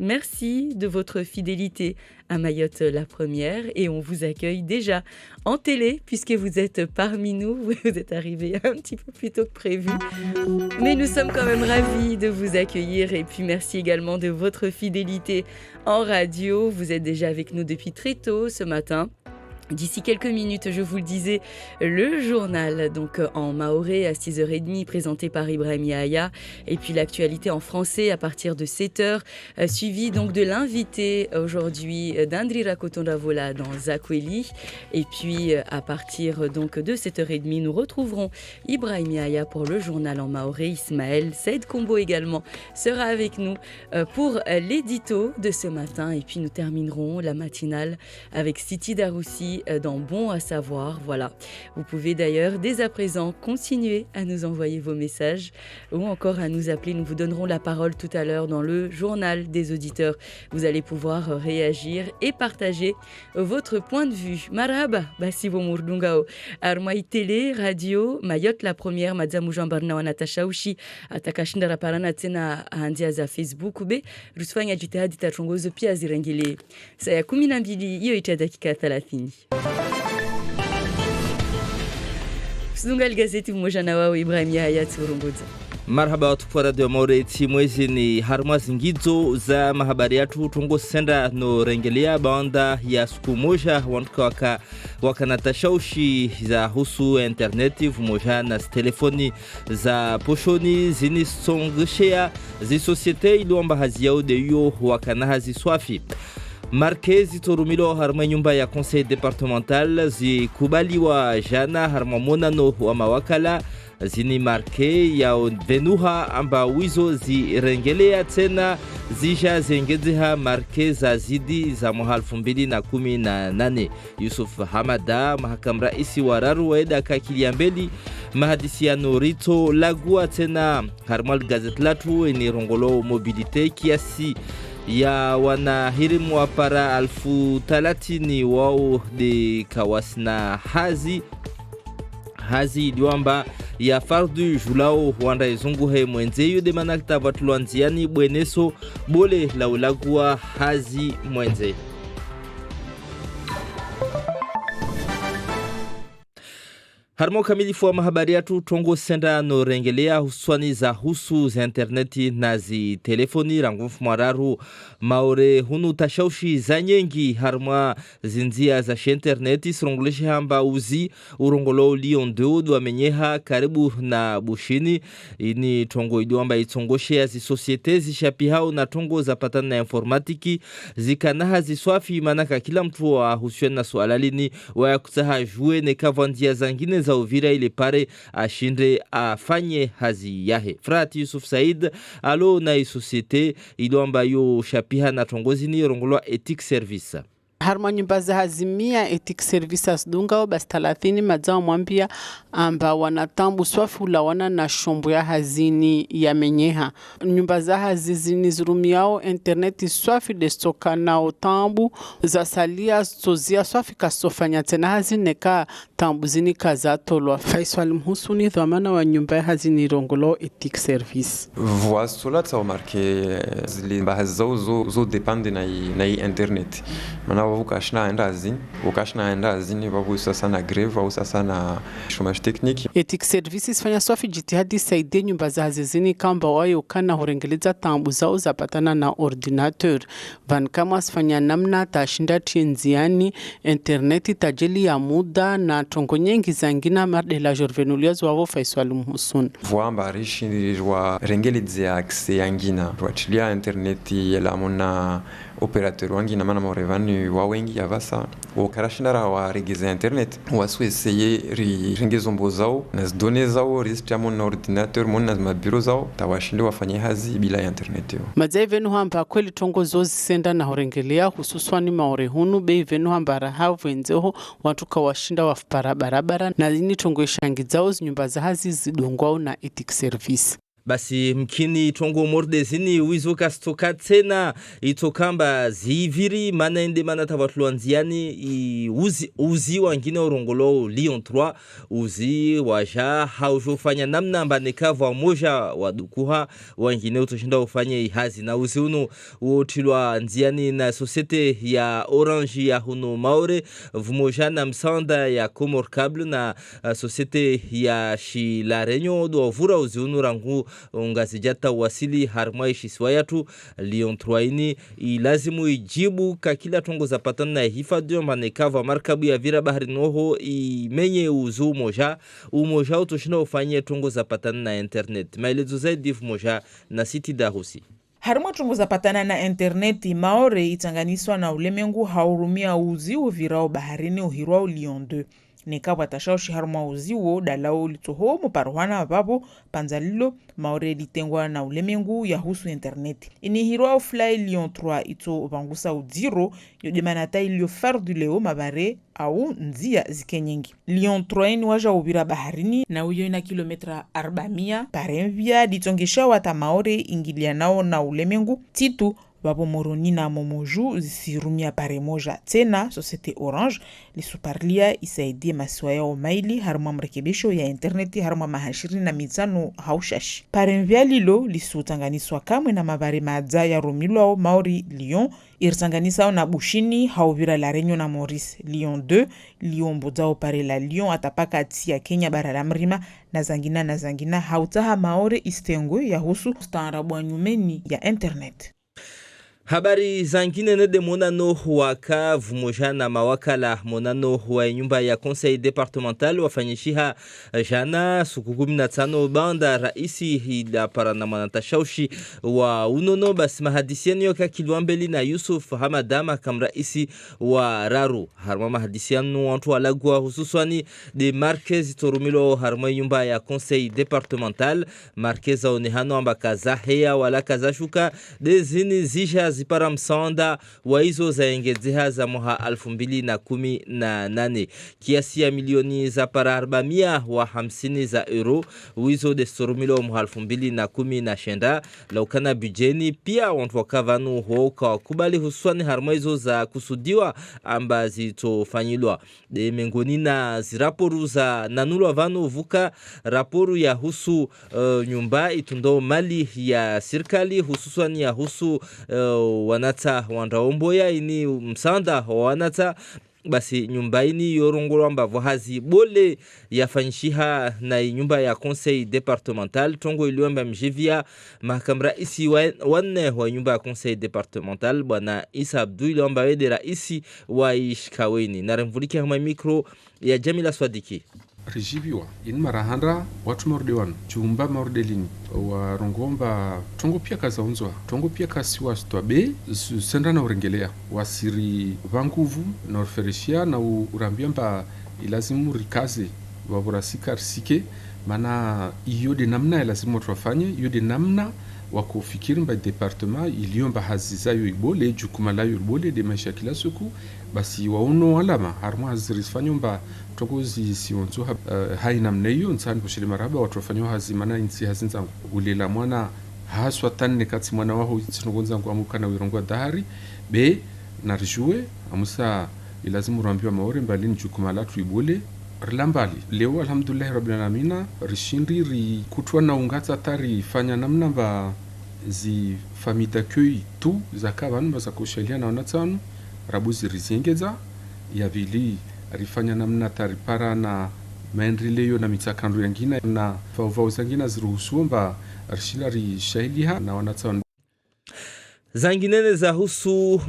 merci de votre fidélité à Mayotte la première et on vous accueille déjà en télé puisque vous êtes parmi nous, vous êtes arrivés un petit peu plus tôt que prévu. Mais nous sommes quand même ravis de vous accueillir et puis merci également de votre fidélité en radio. Vous êtes déjà avec nous depuis très tôt ce matin. D'ici quelques minutes, je vous le disais, le journal donc en maoré à 6h30 présenté par Ibrahim Yahya et puis l'actualité en français à partir de 7h suivi donc de l'invité aujourd'hui d'Andri Rakotondavola dans Zakweli et puis à partir donc de 7h30 nous retrouverons Ibrahim Yahya pour le journal en maoré. Ismaël Saïd Kombo également sera avec nous pour l'édito de ce matin et puis nous terminerons la matinale avec Siti Daroussi dans Bon à savoir. Voilà. Vous pouvez d'ailleurs dès à présent continuer à nous envoyer vos messages ou encore à nous appeler. Nous vous donnerons la parole tout à l'heure dans le journal des auditeurs. Vous allez pouvoir réagir et partager votre point de vue. Marhaba, basi bo murdungao. Armai télé, radio, Mayotte la première, Madzamu Jambarna wa Natasha Ushi, atakashinda raparana tena handia za Facebook ube, rusfanya jitihadi tachongozo pia zirengele. Saya 12 hiyo ita dakika 30. Sungal gazeti mmoja na wao Ibrahim Yahya Turunguza. Marhaba watu kwa radio Maureti mwezi ni harma zingizo za mahabari yatu tungo senda no rengelea baanda ya siku moja wantuka wakanatashaushi za husu interneti vumoja na telefoni za poshoni zini songeshea zi societe iluamba hazi yao de yo wakana hazi swafi. Marquezi Torumilo harma nyumba ya conseil départemental zikubaliwa jana harma monano wa mawakala zini marke ya venuha amba wizo zirengelea tena zisha zengezeha marke za zidi za mwaka 2018. Yusuf Hamada mahakam raisi wa Raru waeda kakiliambeli mahadisiano Rito lagua tena harmal gazet latu ni rongolo mobilite kiasi ya wanahirimu wa para 30,000 wao de kawasna hazi iliwamba ya fardu julao wanda izunguhe mwenzeyo de manakta vatuluanziani bweneso bole la ulagua hazi mwenze. Harmo kamilifu wa mahabari yatu tongo senda no rengelea huswani za husu za interneti na zi telefoni rangufu mwararu maore hunu tashaushi za nyengi harma zinzia za shi interneti sirongoleshe hamba uzi urongolo lion deo wa menyeha karibu na bushini ini tongo iduamba itongoshe ya zi societe zishapihao na tongo za patana na informatiki zikanaha ziswafi manaka kila mtu wa husueni na sualalini waya kutaha jue nekavandia zangine za Uvira ile pare ashinde afanye hazi yahe. Frati Yusuf Said alo na societe iluamba yo shapiha na tongozi ni rongolwa ethic service. Harma nyumba za hazimia ethic services dungao basi 30 mazao mwambia amba wanatambu swafu la wana na shombo ya hazini ya menyeha. Nyumba za hazizini zurumiao interneti swafi de stoka na otambu za salia sozia swafi kasofanya tena hazineka tambu zini kaza tolwa. Faisal Mhusuni dhamana wa nyumba ya hazini rongolo ethic service. Voastola tsa marke zili bahazao zo depende na internet. Mana ukashna enda azini babu sasa na greve au sasa na chômage technique. Ethic services fanya swafi jitihadi saide nyumba za hazizini kamba wayo kana horengeleza tambu zao zapatana na ordinateur van kama fanya namna tashinda tienziani interneti tajeli ya muda na tongo nyengi zangina marde la jorvenulias wao Faisal Mhusun voamba rishi wa rengeleza access yangina wachilia interneti ya lamona operateur wangi na mana morevani wa wengi avasa ukarashindara wa regeza internet wasu essayer ringezo mbozao na données zao risipia mon ordinateur mon na bureau zao tawashinde wafanye hazi bila internet yo mazevenu hamba kweli tongo zozi senda na horengelea hususwani maorehunu bei venu hamba rahavu enzeho watu kawashinda wafpara barabara na lini tongo ishangizao nyumba za hazi zidongwao na ethic service. basi mkini tongo mordezini wizoka stoka tena itokamba ziviri mana ende mana tavatluanziani uzi wangine urongolo Lyon 3 uzi waja haujofanya namna mbaneka wa moja wadukuha wangine utoshinda ufanye ihazi na uzi unu uotilwa nziani na societe ya Orange ya huno Maore vumoja na msanda ya Comor Cable na societe ya Shilarenyo do vura uzi unu rangu ungazijata wasili harmai shiswayatu Lyon 3 ini ilazimu ijibu kakila tongo za patana na hifadhi manekava markabu ya vira bahari noho imenye uzu umoja utoshinda ufanye tongo za patana na internet maelezo zaidi moja na Siti Dahusi. Haruma tongo za patana na interneti Maore itanganiswa na ulemengu haurumia uzi uvirao baharini uhirwa Lyon 2. Neka watashaushi haruma uziwo dalao litoho muparuhana babo panzalilo Maore litengwa na ulemengu ya husu interneti. Ini hirwa fly Lyon 3 ito vangusa udiro yodemanata ilio fardu leo mabare au nzia zikenyingi. Lyon 3 ni waja ubira baharini na uyo ina kilometra 400 paremvia ditongesha wata Maore ingilianao na ulemengu titu babo moroni na momoju zisirumia pare moja tena societe Orange lisuparlia isaidie maswaya o maili haruma mrekebisho ya interneti haruma mahashiri na mizano haushashi paremvia lilo lisutanganiswa kamwe na mabare maadza ya romilo Maori Lyon irtanganisa na bushini hauvira la Renyo na Maurice Lyon 2 Lyon bodao pare la Lyon atapaka tia Kenya bara la mrima na zangina hautaha Maore istengo ya husu staarabu nyumeni ya internet. Habari zangine nede monano waka vumojana mawakala monano wa nyumba ya conseil departemental wafanyishiha jana siku 15 banda raisi hida parana manatashaushi wa unono basi mahadisiano yoka Kilwambeli na Yusuf Hamadama kama raisi wa Raru harma mahadisiano wantu walagwa hususwani de Marquez Torumilo harma nyumba ya conseil departemental Marquez onehano ambakaza heya wala kazashuka de zini zisha zipara msanda wa hizo za engezeha za moha 2018 kiasi ya milioni za para 450 za euro wizo de storumilo moha 2019 laukana bujeni pia wantu wakavanu huoka wakubali husuani harma hizo za kusudiwa amba zitofanyilwa de mengoni na ziraporu za nanulwa vanu vuka raporu ya husu nyumba itundo mali ya sirkali hususani ya husu wanata wandaomboya ini msanda wanata basi nyumba ini yorongolo ambavo hazi bole yafanyishiha na nyumba ya conseil departemental tongo iliomba mjivia mahakama raisi wanne wa nyumba ya conseil departemental bwana Isa Abdou iliomba wede raisi wa ishkaweni na remvuliki hama mikro ya Jamila Swadiki. Rijibiwa in marahanda watu mordewan chumba mordelini wa rongomba tongo pia kazaunzwa tongo pia kasiwa stwabe senda na urengelea wasiri vanguvu na uferishia na urambia mba ilazimu rikaze waborasika risike mana iyo de namna ilazimu tuwafanye iyo de namna wakufikiri mba departement iliomba haziza yu ibole jukumala yu ibole de maisha kila siku basi wauno alama harma hazirisfanyo mba tongo sionzo haina mneyo nsani kushili maraba watu wafanyo hazimana insi hazinza ulela mwana haswa tanne kati mwana waho tsinongonza ngwamuka na wirongwa dahari be narjue amusa ilazimu rambiwa Maore mbalini jukumala tu ibole rilambali leo alhamdulillah rabbil alamin rishindi ri kutwa na ungata tari fanya namna ba zi famille d'accueil tu zakaban ba zakoshalia na wanatsanu rabuzi rizengeza ya vili rifanya namna tari para na maendeleo na mitakando yangina na vao zangina ziruhusuomba rishila rishahiliha na wanatsanu zanginene za husu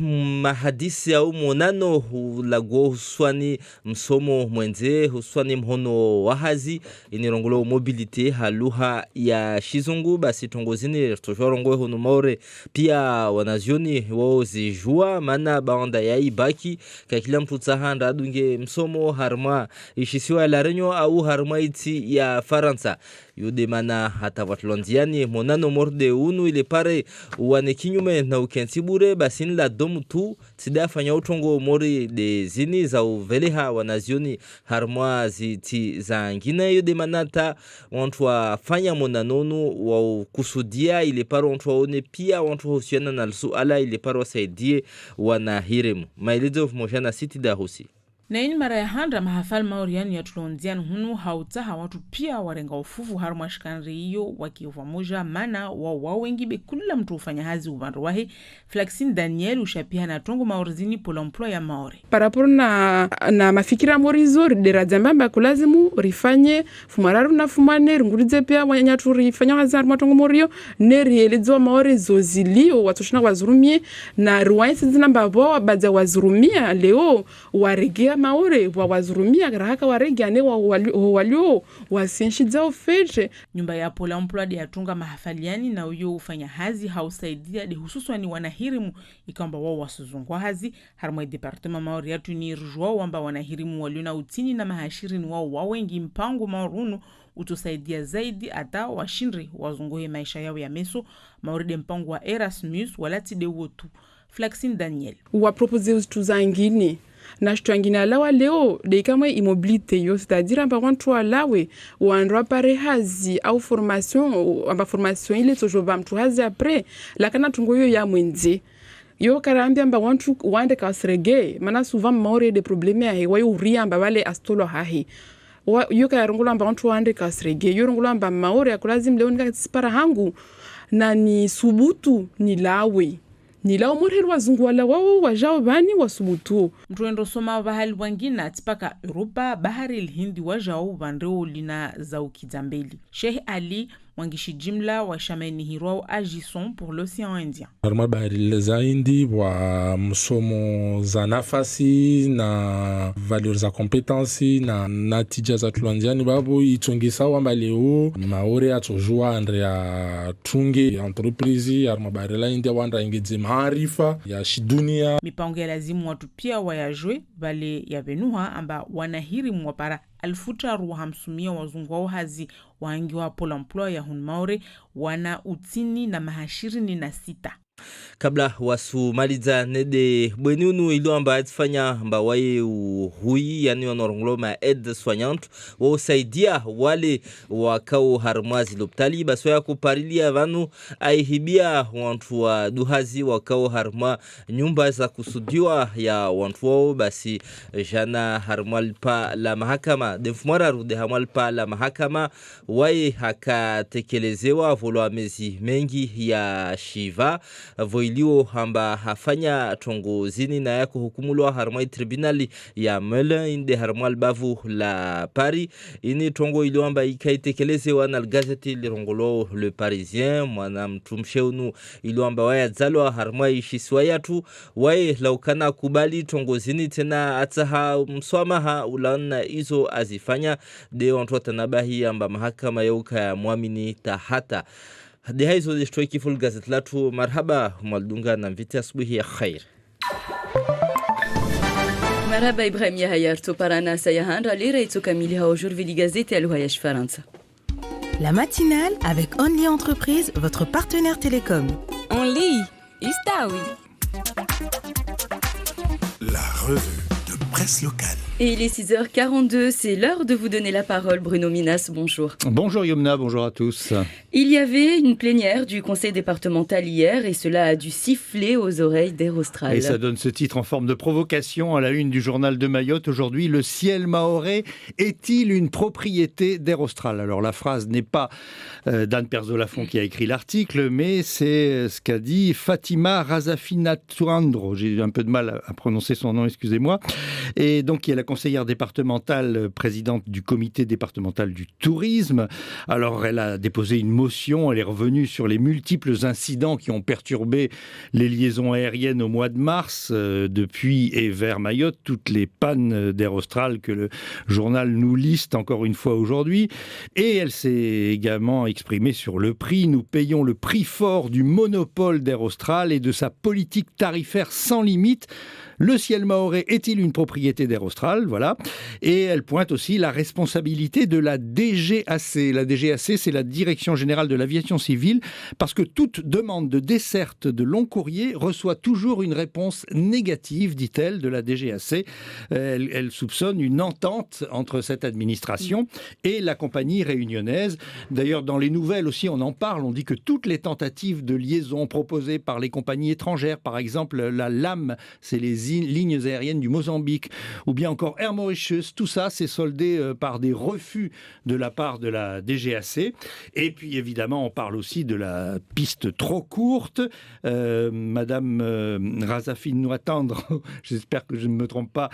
mahadisi au monano lago huswani msomo mwenze huswani mhono wahazi inirongolo mobilite haluha ya shizungu basi tongozini tojorongo hono Maore pia wanazioni wao zijua mana banda ya ibaki kakila mtu tsahanda adunge msomo harma ishisiwa la Renyo au harma iti ya Faransa yude mana hata watlondiani monano morde unu ile pare wane kinyume na ukensi bure basi nila domu tu tida fanya utongo mori de zini za uveleha wanazioni harmwa ziti za ngine yo de manata wantu wafanya monanonu wa kusudia ile paro wantu waone pia wantu husiana na suala ile paro wasaidie wanahirimu maelezo moshana siti da husi na ini mara ya handa mahafal maoriani ya tulonziani hunu hautaha watu pia warenga ufufu haruma shikanri iyo wakiuwa moja mana wawengi bekula mtu ufanya hazi uvandu wahe Flaxine Daniel ushapia na tongo maorizini polo emploi ya maori. Paraporo na mafikira morizo dera zambamba kulazimu rifanye fumararu na fumane rungurize pia wanyatu rifanya hazaru matongo morio neri elizo maori zozilio watoshina wazurumie na ruwaisi zinamba bawa baza wazurumia leo waregea maore wawazurumia garahaka warege ane walio wasienshiza ofeje. Nyumba ya pola emploi ya tunga mahafaliani na uyo ufanya hazi hausaidia de hususwa ni wanahirimu ikamba wao wasuzungwa hazi harma departement maori yatu ni rujua wamba wanahirimu waliona utini na mahashiri ni wao wawengi mpango maorunu utusaidia zaidi ata washindri wazungohe maisha yao ya meso maoride mpango wa Erasmus walati de wotu. Flaxine Daniel wa propose utuzangini na shtuangina alawa leo deikama immobilité yo c'est-à-dire amba wantu alawe wanrwa pare hazi au formation ile tojoba mtu hazi après lakana tungoyo ya mwenzi yo karambia amba wantu wande kasrege mana souvent maori de problème ya hewa yo ria amba wale astolo hahi yo karongula amba wantu wande kasrege yo rongula amba maori akulazim leo nika tsipara hangu na ni subutu ni lawe nila umurheri wazungu wala wao wajao bani wasubutu. Mtuendo soma bahali wangina atipaka Europa bahari Hindi wajao bandeo lina za ukizambeli. Sheikh Ali wangishi jimla wa shameni hiro agissons pour l'océan Indien. Harma bahari za Hindi wa msomo za nafasi na valeur za kompetensi na natija za tulandiani babu itongisa wamba leo maore atojua andre ya tunge entreprise harma bahari la India wanda ingeze maarifa ya shidunia. Mipango ya lazimu watu pia wayajwe vale ya venuha amba wanahirimu wapara alfutaru hamsumia wazungu wao hazi waangi wa polo emploi ya hunmaore wana utini na mahashirini na sita. Kabla wasumaliza nede bwenunu ilo amba atifanya amba wae uhui yani wanorongoloma aide soignante wasaidia wale wakao harmazi loptali baso ya kuparilia vanu aihibia wantu wa duhazi wakao harma nyumba za kusudiwa ya wantu wao basi jana harmalpa la mahakama defumara rude harmalpa la mahakama wae hakatekelezewa volwa mezi mengi ya shiva voilio hamba hafanya tongozini na yako hukumulwa harmai tribunali ya Melun inde harmal bavu la Paris ini tongo ilio hamba ikaitekeleze wana gazeti lirongolo Le Parisien mwana mtumsheunu ilio hamba waya zalwa harmai shiswayatu wae laukana kubali tongozini tena ataha mswamaha ulana izo azifanya de wantu tanabahi hamba mahakama yauka ya muamini tahata. Hadi hizo zishtoi kiful gazeti latu marhaba mwaldunga na mviti asubuhi ya khair. Marhaba Ibrahim Yahayarto parana sayahandra lira ito kamili haojurvili gazeti aluhayash Faransa. La matinale avec Only Entreprise, votre partenaire télécom. Only, istawi. La revue de presse locale. Et il est 6h42, c'est l'heure de vous donner la parole. Bruno Minas, bonjour. Bonjour Yomna, bonjour à tous. Il y avait une plénière du conseil départemental hier et cela a dû siffler aux oreilles d'Air Austral. Et ça donne ce titre en forme de provocation à la une du journal de Mayotte. Aujourd'hui, le ciel mahorais est-il une propriété d'Air Austral ? Alors la phrase n'est pas d'Anne Perzo-Lafont qui a écrit l'article, mais c'est ce qu'a dit Fatima Razafinatuandro. J'ai eu un peu de mal à prononcer son nom, excusez-moi. Et donc, il y a la conseillère départementale, présidente du comité départemental du tourisme. Alors, elle a déposé une motion, elle est revenue sur les multiples incidents qui ont perturbé les liaisons aériennes au mois de mars, depuis et vers Mayotte, toutes les pannes d'Air Austral que le journal nous liste encore une fois aujourd'hui. Et elle s'est également exprimée sur le prix. Nous payons le prix fort du monopole d'Air Austral et de sa politique tarifaire sans limite. Le ciel mahorais est-il une propriété d'Air Austral ? général, voilà. Et elle pointe aussi la responsabilité de la DGAC. La DGAC, c'est la Direction Générale de l'Aviation Civile, parce que toute demande de desserte de long courrier reçoit toujours une réponse négative, dit-elle, de la DGAC. Elle soupçonne une entente entre cette administration et la compagnie réunionnaise. D'ailleurs, dans les nouvelles aussi, on en parle. On dit que toutes les tentatives de liaison proposées par les compagnies étrangères, par exemple la LAM, c'est les lignes aériennes du Mozambique, ou bien encore Air Mauritius, tout ça, c'est soldé par des refus de la part de la DGAC. Et puis, évidemment, on parle aussi de la piste trop courte. Madame Razafine Nouattendre, j'espère que je ne me trompe pas,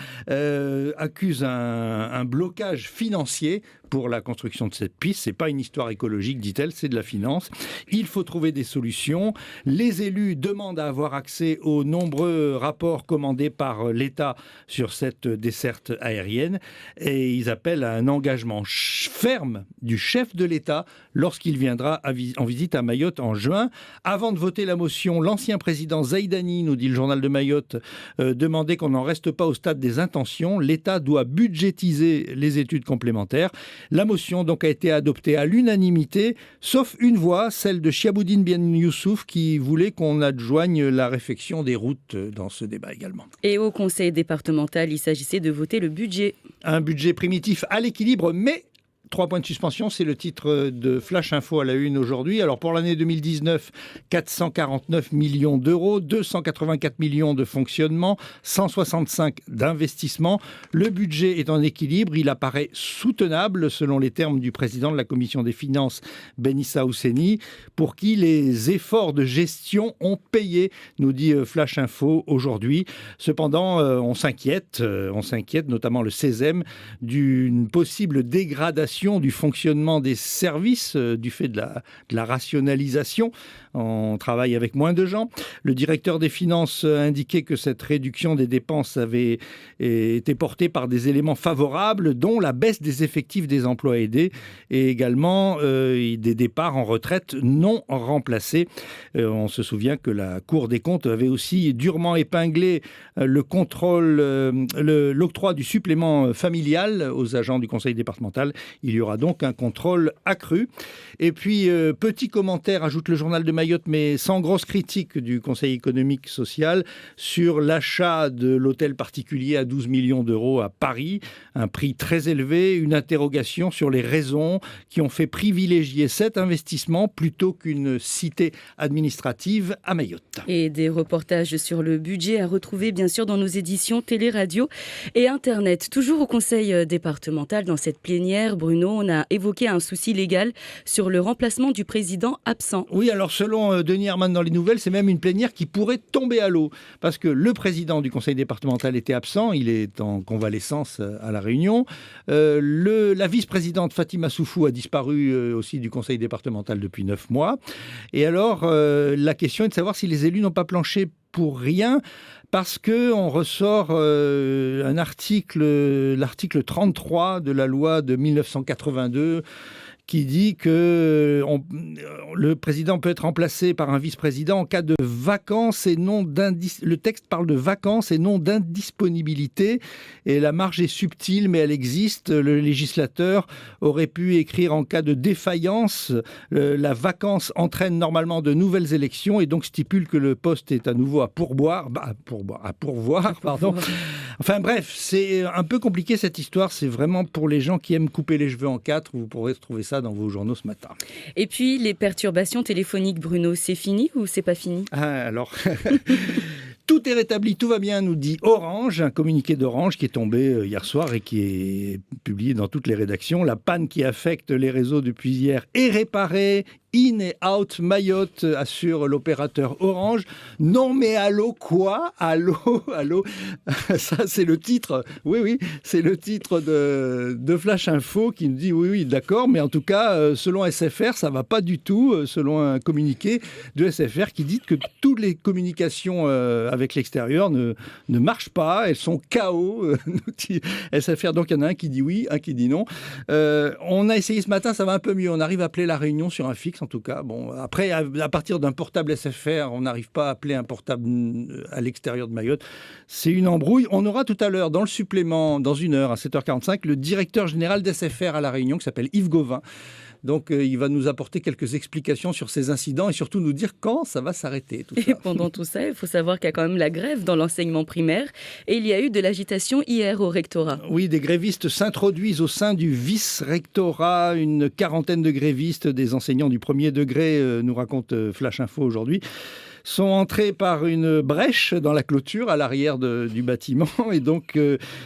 accuse un blocage financier pour la construction de cette piste. C'est pas une histoire écologique, dit-elle, c'est de la finance. Il faut trouver des solutions. Les élus demandent à avoir accès aux nombreux rapports commandés par l'État sur cette desserte aérienne et ils appellent à un engagement ferme du chef de l'État lorsqu'il viendra en visite à Mayotte en juin. Avant de voter la motion, l'ancien président Zaïdani, nous dit le journal de Mayotte, demandait qu'on n'en reste pas au stade des intentions. L'État doit budgétiser les études complémentaires. La motion donc a été adoptée à l'unanimité, sauf une voix, celle de Chiaboudine Ben Youssouf, qui voulait qu'on adjoigne la réfection des routes dans ce débat également. Et au conseil départemental, il s'agissait de voter le budget. Un budget primitif à l'équilibre, mais 3 points de suspension, c'est le titre de Flash Info à la une aujourd'hui. Alors pour l'année 2019, 449 millions d'euros, 284 millions de fonctionnement, 165 d'investissement. Le budget est en équilibre, il apparaît soutenable selon les termes du président de la commission des finances, Benissa Ousseni, pour qui les efforts de gestion ont payé, nous dit Flash Info aujourd'hui. Cependant, on s'inquiète, notamment le CESEM, d'une possible dégradation du fonctionnement des services du fait de la rationalisation. On travaille avec moins de gens. Le directeur des finances a indiqué que cette réduction des dépenses avait été portée par des éléments favorables, dont la baisse des effectifs des emplois aidés et également des départs en retraite non remplacés. On se souvient que la Cour des comptes avait aussi durement épinglé le contrôle, l'octroi du supplément familial aux agents du conseil départemental. Il y aura donc un contrôle accru. Et puis, petit commentaire, ajoute le journal de Mayotte, mais sans grosse critique du Conseil économique social, sur l'achat de l'hôtel particulier à 12 millions d'euros à Paris. Un prix très élevé, une interrogation sur les raisons qui ont fait privilégier cet investissement plutôt qu'une cité administrative à Mayotte. Et des reportages sur le budget à retrouver bien sûr dans nos éditions télé, radio et Internet. Toujours au Conseil départemental, dans cette plénière, Bruno, on a évoqué un souci légal sur le remplacement du président absent. Oui, alors selon Denis Herman dans les nouvelles, c'est même une plénière qui pourrait tomber à l'eau, parce que le président du conseil départemental était absent, il est en convalescence à La Réunion. La vice-présidente Fatima Soufou a disparu aussi du conseil départemental depuis 9 mois. Et alors, la question est de savoir si les élus n'ont pas planché pour rien, parce qu'on ressort un article, l'article 33 de la loi de 1982, qui dit que le président peut être remplacé par un vice-président en cas de vacances et non le texte parle de vacances et non d'indisponibilité, et la marge est subtile mais elle existe. Le législateur aurait pu écrire en cas de défaillance, la vacance entraîne normalement de nouvelles élections et donc stipule que le poste est à nouveau à pourvoir, pardon. Enfin bref, c'est un peu compliqué cette histoire, c'est vraiment pour les gens qui aiment couper les cheveux en 4, vous pourrez trouver ça dans vos journaux ce matin. Et puis, les perturbations téléphoniques, Bruno, c'est fini ou c'est pas fini ? Alors, tout est rétabli, tout va bien, nous dit Orange, un communiqué d'Orange qui est tombé hier soir et qui est publié dans toutes les rédactions. La panne qui affecte les réseaux depuis hier est réparée. In et out Mayotte, assure l'opérateur Orange. Non mais allô quoi ? Allô ça c'est le titre, oui, c'est le titre de Flash Info qui nous dit oui, d'accord, mais en tout cas, selon SFR, ça va pas du tout, selon un communiqué de SFR qui dit que toutes les communications avec l'extérieur ne marchent pas, elles sont KO, nous dit SFR, donc il y en a un qui dit oui, un qui dit non. On a essayé ce matin, ça va un peu mieux, on arrive à appeler La Réunion sur un fixe, en tout cas. Bon, après, à partir d'un portable SFR, on n'arrive pas à appeler un portable à l'extérieur de Mayotte. C'est une embrouille. On aura tout à l'heure, dans le supplément, dans 1 heure, à 7h45, le directeur général d'SFR à La Réunion, qui s'appelle Yves Gauvin. Donc, il va nous apporter quelques explications sur ces incidents et surtout nous dire quand ça va s'arrêter. Et pendant tout ça, il faut savoir qu'il y a quand même la grève dans l'enseignement primaire et il y a eu de l'agitation hier au rectorat. Oui, des grévistes s'introduisent au sein du vice-rectorat. Une quarantaine de grévistes, des enseignants du premier degré, nous raconte Flash Info aujourd'hui, sont entrés par une brèche dans la clôture à l'arrière du bâtiment et donc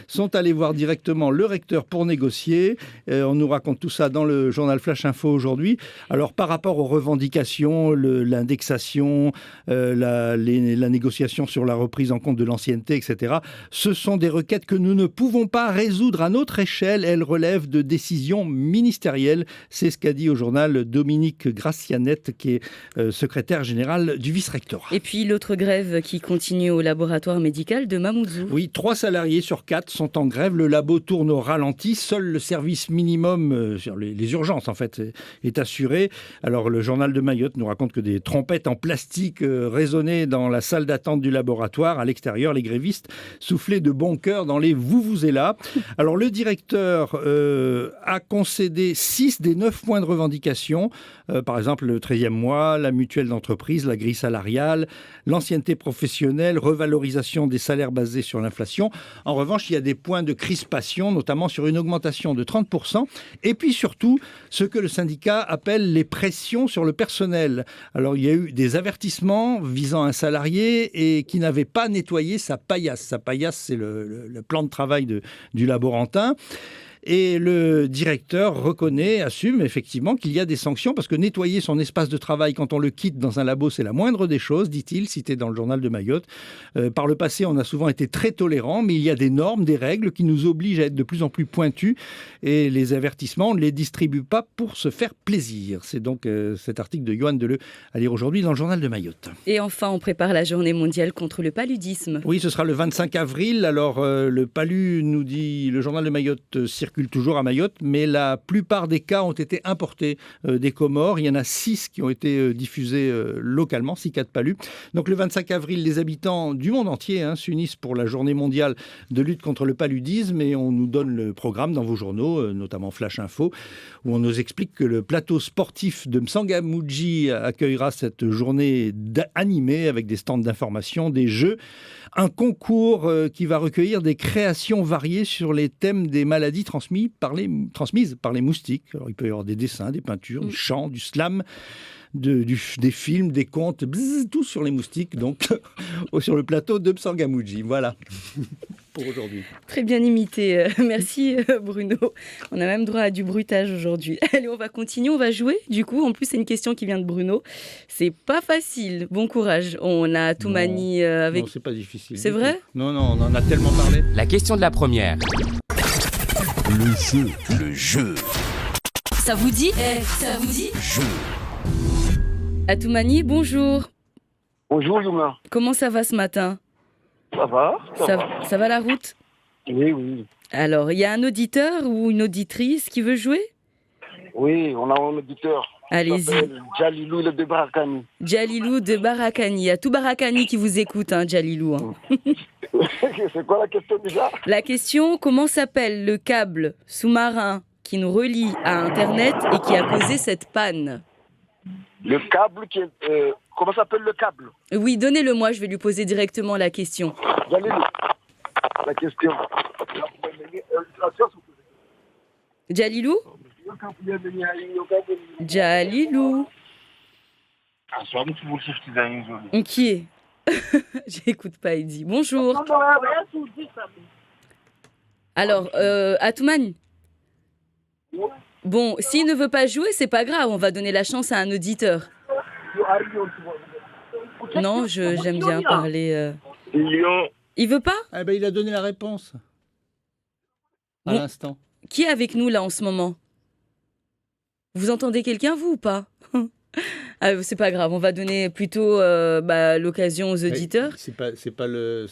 sont allés voir directement le recteur pour négocier. On nous raconte tout ça dans le journal Flash Info aujourd'hui. Alors par rapport aux revendications, l'indexation, la négociation sur la reprise en compte de l'ancienneté, etc., ce sont des requêtes que nous ne pouvons pas résoudre à notre échelle. Elles relèvent de décisions ministérielles. C'est ce qu'a dit au journal Dominique Gracianette, qui est secrétaire général du vice-rectorat. Et puis l'autre grève qui continue au laboratoire médical de Mamoudzou. Oui, 3 salariés sur 4 sont en grève. Le labo tourne au ralenti. Seul le service minimum sur les urgences, en fait, est assuré. Alors le journal de Mayotte nous raconte que des trompettes en plastique résonnaient dans la salle d'attente du laboratoire. À l'extérieur, les grévistes soufflaient de bon cœur dans les vous-vous-et-là. Alors le directeur a concédé 6 des 9 points de revendication. Par exemple, le 13e mois, la mutuelle d'entreprise, la grille salariale, l'ancienneté professionnelle, revalorisation des salaires basés sur l'inflation. En revanche, il y a des points de crispation, notamment sur une augmentation de 30%. Et puis surtout, ce que le syndicat appelle les pressions sur le personnel. Alors, il y a eu des avertissements visant un salarié et qui n'avait pas nettoyé sa paillasse. Sa paillasse, c'est le plan de travail du laborantin. Et le directeur reconnaît, assume effectivement qu'il y a des sanctions parce que nettoyer son espace de travail quand on le quitte dans un labo, c'est la moindre des choses, dit-il, cité dans le journal de Mayotte. Par le passé, on a souvent été très tolérants, mais il y a des normes, des règles qui nous obligent à être de plus en plus pointus et les avertissements, on ne les distribue pas pour se faire plaisir. C'est donc cet article de Yoann Deleu à lire aujourd'hui dans le journal de Mayotte. Et enfin, on prépare la journée mondiale contre le paludisme. Oui, ce sera le 25 avril. Alors, le palu, nous dit le journal de Mayotte, circule toujours à Mayotte, mais la plupart des cas ont été importés des Comores. Il y en a 6 qui ont été diffusés localement, 6 cas de palu. Donc le 25 avril, les habitants du monde entier s'unissent pour la journée mondiale de lutte contre le paludisme et on nous donne le programme dans vos journaux, notamment Flash Info, où on nous explique que le plateau sportif de M'Tsangamouji accueillera cette journée animée avec des stands d'information, des jeux, un concours qui va recueillir des créations variées sur les thèmes des maladies transmises par les moustiques. Alors, il peut y avoir des dessins, des peintures, du chant, du slam, des films, des contes, tout sur les moustiques, donc sur le plateau de M'Tsangamouji. Voilà pour aujourd'hui. Très bien imité. Merci Bruno. On a même droit à du bruitage aujourd'hui. Allez, on va continuer, on va jouer. Du coup, en plus, c'est une question qui vient de Bruno. C'est pas facile. Bon courage. On a Toumani avec... Non, c'est pas difficile. C'est vrai ? Non, on en a tellement parlé. La question de la première. Le jeu. Ça vous dit ? Ça vous dit ? Jeu. Atoumani, bonjour. Bonjour Yuma. Comment ça va ce matin ? Ça va ? Ça va la route ? Oui. Alors, il y a un auditeur ou une auditrice qui veut jouer ? Oui, on a un auditeur. Allez-y. Jalilou de Barakani. Jalilou de Barakani. Il y a tout Barakani qui vous écoute, Jalilou. C'est quoi la question déjà ? La question, comment s'appelle le câble sous-marin qui nous relie à Internet et qui a causé cette panne ? Le câble qui est... comment s'appelle le câble ? Oui, donnez-le-moi, je vais lui poser directement la question. Jalilou, la question. Jalilou ? Jalilou. Qui est ? J'écoute pas, il dit. Bonjour. Alors, Atoumane ? Bon, s'il ne veut pas jouer, c'est pas grave, on va donner la chance à un auditeur. Non, j'aime bien parler. Il veut pas ? Eh ben, il a donné la réponse. À l'instant. Qui est avec nous là en ce moment ? Vous entendez quelqu'un, vous, ou pas ? C'est pas grave, on va donner plutôt l'occasion aux auditeurs. C'est pas le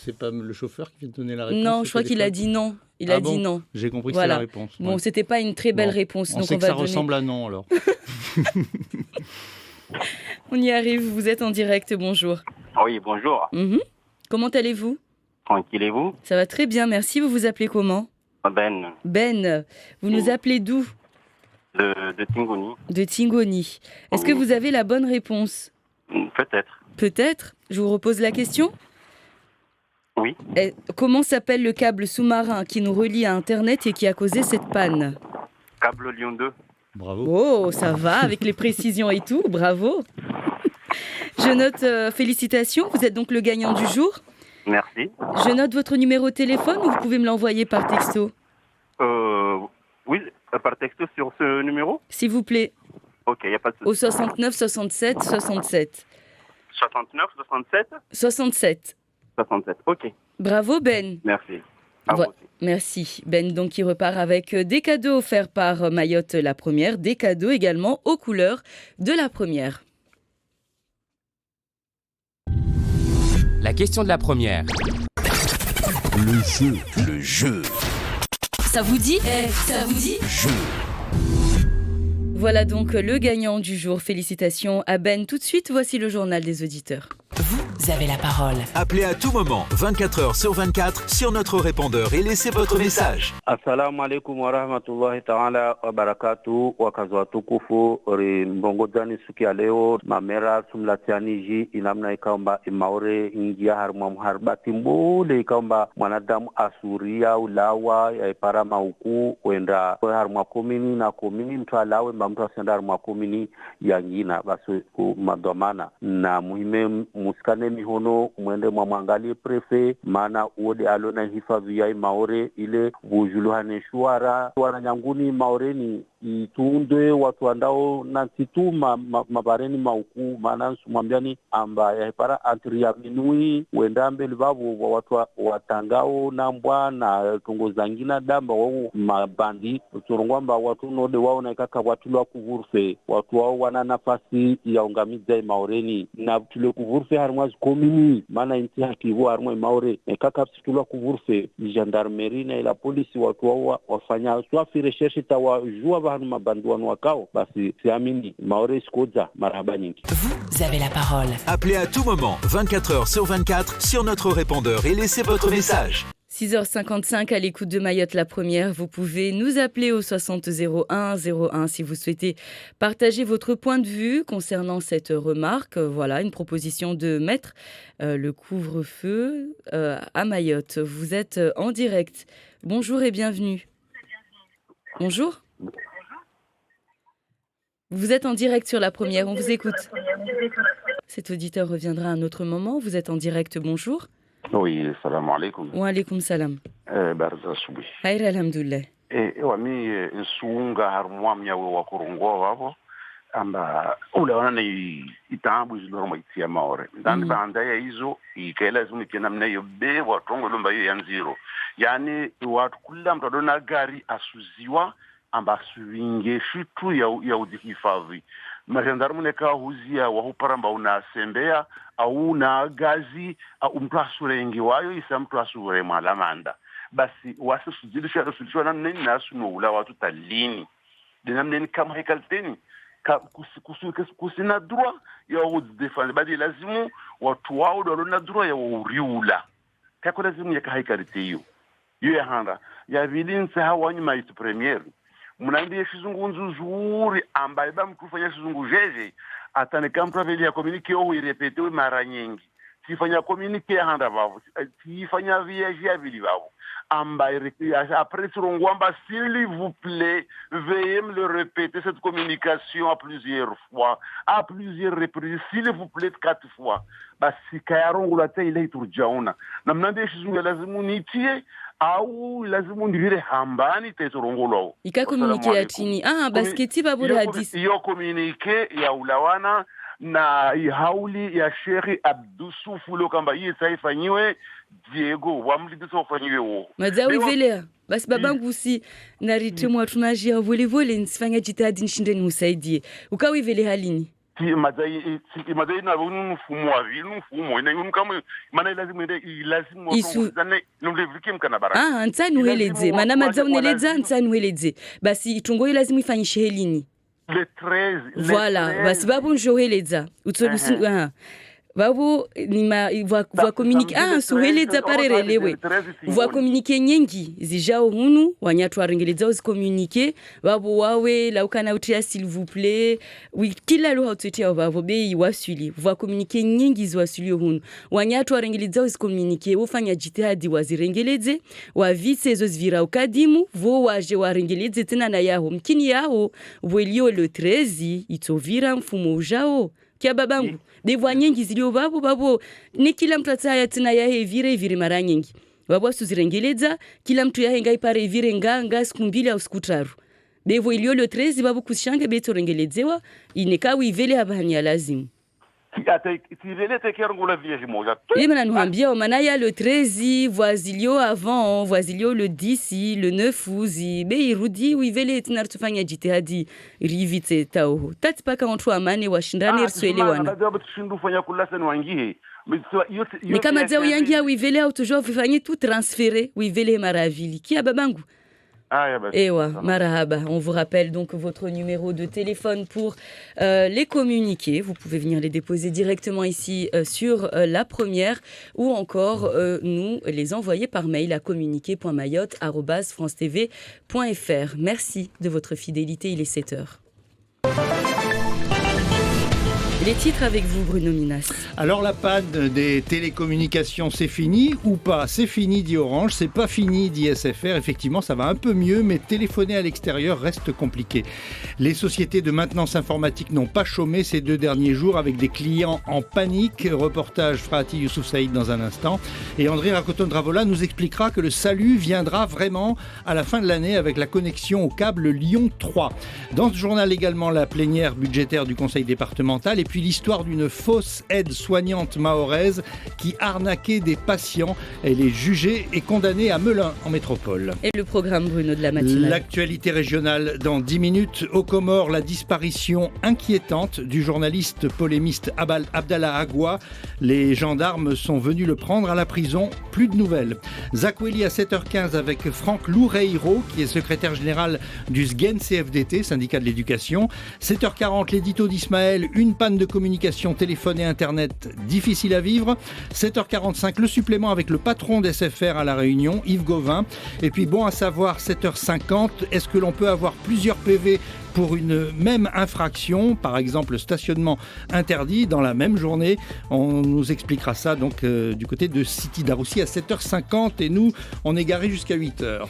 chauffeur qui vient de donner la réponse. Non, je crois qu'il a dit non. Il a dit non. J'ai compris que c'est la réponse. Bon, c'était pas une très belle réponse. On sait que ça ressemble à non alors. On y arrive, vous êtes en direct, bonjour. Oui, bonjour. Comment allez-vous? Tranquille et vous? Ça va très bien, merci. Vous vous appelez comment? Ben. Ben, vous nous appelez d'où? De Tingoni. De Tingoni. Est-ce que vous avez la bonne réponse? Peut-être. Peut-être. Je vous repose la question. Oui. Comment s'appelle le câble sous-marin qui nous relie à Internet et qui a causé cette panne? Câble Lyon 2. Bravo. Oh, ça va, avec les précisions et tout, bravo. Je note, félicitations, vous êtes donc le gagnant du jour. Merci. Je note votre numéro de téléphone ou vous pouvez me l'envoyer par texto? Oui, par texto sur ce numéro? S'il vous plaît. Ok, il n'y a pas de souci. Au 69 67 67. 69 67 67. 67, ok. Bravo Ben. Merci. Merci. Ben donc qui repart avec des cadeaux offerts par Mayotte la première, des cadeaux également aux couleurs de la première. La question de la première. Le jeu. Ça vous dit? Ça vous dit? Jeu. Voilà donc le gagnant du jour. Félicitations à Ben. Tout de suite, voici le journal des auditeurs. Vous avez la parole. Appelez à tout moment, 24 heures sur 24, sur notre répondeur et laissez votre message. Assalamu alaikum wa rahmatullahi ta'ala wa barakatuh. Wakazi watukufu mbongo jani suki ya leo mamera sumlatianiji inamna ikaomba imaure ingia harumwa mharbati mbule ikaomba mwanadamu asuria ulawa ya ipara mauku wenda harumwa komini na komini mtu alawe mtu asenda harumwa komini yangina basi madhamana na muhime musikane mihono mwende mwangalie prefe maana uode alona hifadhi ya maore ile bujuluhane shuara nyanguni maoreni itundwe watu andao na situma mabareni mauku maana sumwambiani amba ya hepara antri ya minui wendambe libabu wa watu watangao nambwa na tungo zangina damba wao mabandi turongwamba watu node wao na ikaka watu lwa kuvurfe watu wao wana nafasi ya ungamiza maoreni na tule kuvurfe harmwazi komini maana inti hakivu harmwa maore ikaka situlwa kuvurfe gendarmerie na ila polisi watu wao wafanya swafi recherche tawajua bahanu mabanduano wakao basi siamini maore skoza marhaba nyingi. Vous avez la parole. Appelez à tout moment, 24 heures sur 24, sur notre répondeur et laissez votre message. 6h55 à l'écoute de Mayotte la première. Vous pouvez nous appeler au 60 01 01 si vous souhaitez partager votre point de vue concernant cette remarque. Voilà, une proposition de mettre le couvre-feu à Mayotte. Vous êtes en direct. Bonjour et bienvenue. Bonjour. Vous êtes en direct sur la première, on vous écoute. Cet auditeur reviendra à un autre moment. Vous êtes en direct, bonjour. Oui, salam alaikum. Wa alaikum salam. Barza subi. Hayr alhamdulillah. Wami nsunga harumwamya wa kurungwa wabo amba ule wana itambu ziloroma itia maore. Ndani banda ya hizo ikela zuni kena mnayo be watongo lomba hiyo yanziro. Yani watu kula mtadona gari asuziwa amba suinge shitu ya udhihifadhi. Majandarumu neka huzia wahuparamba unasembea au na gazi au mtu asurengi wayo isa mtu asure malamanda. Basi wasi sujilishwa na mneni na asuno ula watu talini. Dina mneni kama hekalteni. Kusina drua ya udhifadhi. Badi lazimu watu wao dolona drua ya uriula. Kako lazimu ya kahikalite hiyo. Hiyo ya handa. Ya vilinsa hawanyi maitu premier. Mnaambia shizungu nzuri ambaye ba mkufanya shizungu jeje ataneka mtu aveli ya communique au irepetewe mara nyingi sifanya communique handa bavo sifanya viaje avili bavo ambaye après surongwamba s'il vous plaît veuillez me le répéter cette communication à plusieurs fois à plusieurs reprises s'il vous plaît 4 fois basi kayarongo la ile iturjaona na mnaambia shizungu lazimu nitie au lazimu ndivire hambani tetorongolo ika communique ya chini basketi baburi hadisi iyo communique ya ulawana na hauli ya Sheikh Abdusufulo kamba hii saifanyiwe Diego wamlidisa ufanyiwe wo madzawi velea basi babangu si naritemwa tunajia volevole nisifanya jitihadi nishindeni musaidie ukawi vele halini madai na mfumo wa mfumo ina kama maana lazima zane nomlevike mkana baraka ntani uheleze maana madzawi uneleza ntani uheleze basi itungo lazima ifanyishe helini Le 13. Voilà, basi babu njoheleza utsodusi babu va communiquer nsoheleza parerelewe va communiquer nyengi zijao hunu wanyatu warengeleza uzikommunike babu wawe laukana utia s'il vous plaît kila lugha utwetia babu bei wasuli va communiquer nyengi ziwasuli hunu wanyatu warengeleza uzikommunike ufanya jitihadi wazirengeleze wavitse ezo zvira ukadimu vo waje warengeleze tena na yaho mkini yaho welio le 13 itovira mfumo ujao kia babangu devwa nyengi zilio babu ni kila mtu ataya tena yahe vire mara nyengi babu asuzirengeleza kila mtu yahe ngai pare vire nganga siku 2 au siku 3 devwa ilio le 13 babu kushange beto rengelezewa inekawi ivele habanya lazimu Imana nuambia manaya le 13 voisilio avant voisilio le 10 le 9 uzi be irudi uivele tnar tufanya jitihadi rivite tao tatipaka watu amane washindane rsoelewana mais kama zao yangia uivele au toujours vifanye tout transférer uivele maravili kia babangu. Ewa, marahaba. On vous rappelle donc votre numéro de téléphone pour les communiquer. Vous pouvez venir les déposer directement ici sur la première ou encore nous les envoyer par mail à communiquer.mayotte@francetv.fr. Merci de votre fidélité, il est 7h. Les titres avec vous, Bruno Minas. Alors la panne des télécommunications, c'est fini ou pas? C'est fini, dit Orange, c'est pas fini, dit SFR. Effectivement, ça va un peu mieux, mais téléphoner à l'extérieur reste compliqué. Les sociétés de maintenance informatique n'ont pas chômé ces 2 derniers jours avec des clients en panique. Reportage Frati Youssouf Saïd dans un instant. Et André Racoton-Dravola nous expliquera que le salut viendra vraiment à la fin de l'année avec la connexion au câble Lyon 3. Dans ce journal également, la plénière budgétaire du conseil départemental et puis l'histoire d'une fausse aide-soignante mahoraise qui arnaquait des patients. Elle est jugée et condamnée à Melun en métropole. Et le programme Bruno de la matinale. L'actualité régionale dans 10 minutes. Aux Comores, la disparition inquiétante du journaliste polémiste Abdallah Agua. Les gendarmes sont venus le prendre à la prison. Plus de nouvelles. Zakweli à 7h15 avec Franck Loureiro qui est secrétaire général du SGEN CFDT, syndicat de l'éducation. 7h40, l'édito d'Ismaël, une panne de communication, téléphone et internet difficile à vivre. 7h45, le supplément avec le patron d'SFR à La Réunion, Yves Gauvin. Et puis bon à savoir, 7h50, est-ce que l'on peut avoir plusieurs PV pour une même infraction, par exemple le stationnement interdit dans la même journée? On nous expliquera ça donc du côté de City Daroussi à 7h50 et nous, on est garés jusqu'à 8h.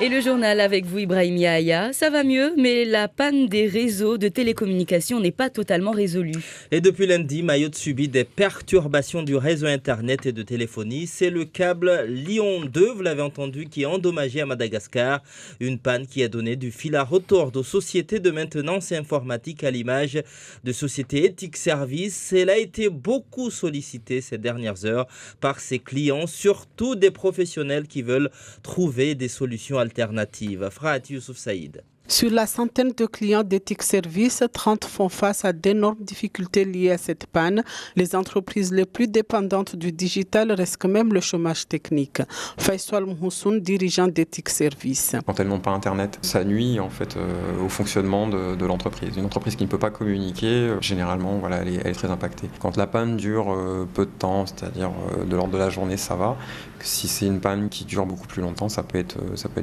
Et le journal avec vous, Ibrahim Yahya. Ça va mieux, mais la panne des réseaux de télécommunications n'est pas totalement résolue. Et depuis lundi, Mayotte subit des perturbations du réseau Internet et de téléphonie. C'est le câble Lyon 2, vous l'avez entendu, qui est endommagé à Madagascar. Une panne qui a donné du fil à retordre aux sociétés de maintenance informatique à l'image de sociétés Ethic Service. Elle a été beaucoup sollicitée ces dernières heures par ses clients, surtout des professionnels qui veulent trouver des solutions alternatives. Frati Youssouf Saïd. Sur la centaine de clients d'Ethic Service, 30 font face à d'énormes difficultés liées à cette panne. Les entreprises les plus dépendantes du digital risquent même le chômage technique. Faisal Mhoussoun, dirigeant d'Ethic Service. Quand elles n'ont pas Internet, ça nuit en fait au fonctionnement de l'entreprise. Une entreprise qui ne peut pas communiquer, généralement, voilà, elle est très impactée. Quand la panne dure peu de temps, c'est-à-dire de l'ordre de la journée, ça va. Si c'est une panne qui dure beaucoup plus longtemps, ça peut être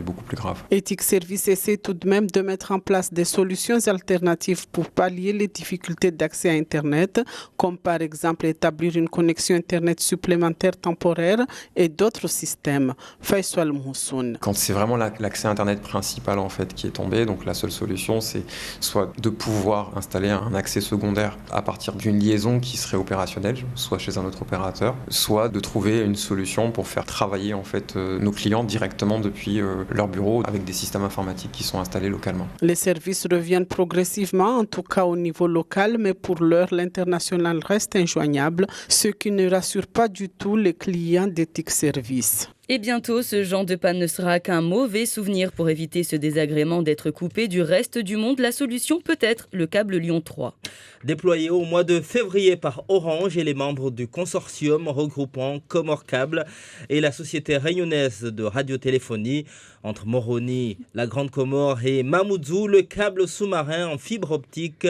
beaucoup plus grave. Ethic Service essaie tout de même de mettre en place des solutions alternatives pour pallier les difficultés d'accès à Internet, comme par exemple établir une connexion Internet supplémentaire temporaire et d'autres systèmes. Faisal Mhoussoun. Quand c'est vraiment l'accès Internet principal en fait qui est tombé, donc la seule solution c'est soit de pouvoir installer un accès secondaire à partir d'une liaison qui serait opérationnelle, soit chez un autre opérateur, soit de trouver une solution pour faire travailler en fait nos clients directement depuis leur bureau avec des systèmes informatiques qui sont installés localement. Les services reviennent progressivement, en tout cas au niveau local, mais pour l'heure, l'international reste injoignable, ce qui ne rassure pas du tout les clients d'Ethic Service. Et bientôt, ce genre de panne ne sera qu'un mauvais souvenir. Pour éviter ce désagrément d'être coupé du reste du monde, la solution peut être le câble Lyon 3. Déployé au mois de février par Orange et les membres du consortium regroupant Comore Câble et la société réunionnaise de radiotéléphonie, entre Moroni, la Grande Comore et Mamoudzou, le câble sous-marin en fibre optique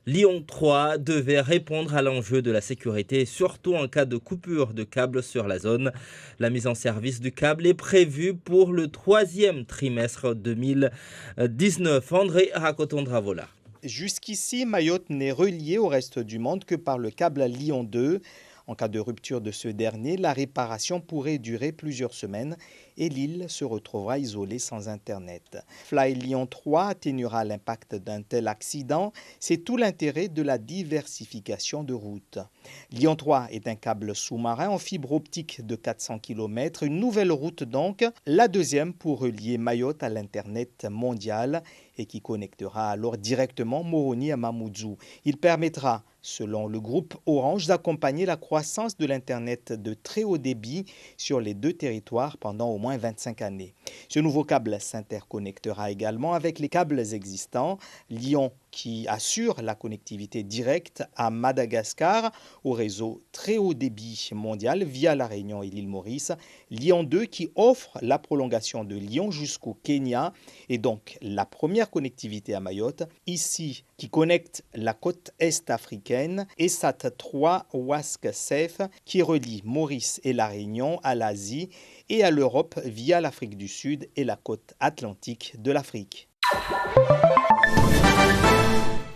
Lyon 3 devait répondre à l'enjeu de la sécurité, surtout en cas de coupure de câble sur la zone. La mise en service du câble est prévue pour le 3e trimestre 2019. André Racotondravola. Jusqu'ici, Mayotte n'est reliée au reste du monde que par le câble Lyon 2. En cas de rupture de ce dernier, la réparation pourrait durer plusieurs semaines et l'île se retrouvera isolée sans Internet. Fly Lyon 3 atténuera l'impact d'un tel accident. C'est tout l'intérêt de la diversification de routes. Lyon 3 est un câble sous-marin en fibre optique de 400 km. Une nouvelle route donc, la deuxième pour relier Mayotte à l'Internet mondial et qui connectera alors directement Moroni à Mamoudzou. Il permettra, selon le groupe Orange, d'accompagner la croissance de l'Internet de très haut débit sur les deux territoires pendant au moins 25 années. Ce nouveau câble s'interconnectera également avec les câbles existants. Lyon qui assure la connectivité directe à Madagascar au réseau très haut débit mondial via la Réunion et l'île Maurice. Lyon 2 qui offre la prolongation de Lyon jusqu'au Kenya et donc la première connectivité à Mayotte. Ici, qui connecte la côte est africaine et SAT3 WASC SAFE qui relie Maurice et la Réunion à l'Asie et à l'Europe via l'Afrique du Sud et la côte atlantique de l'Afrique.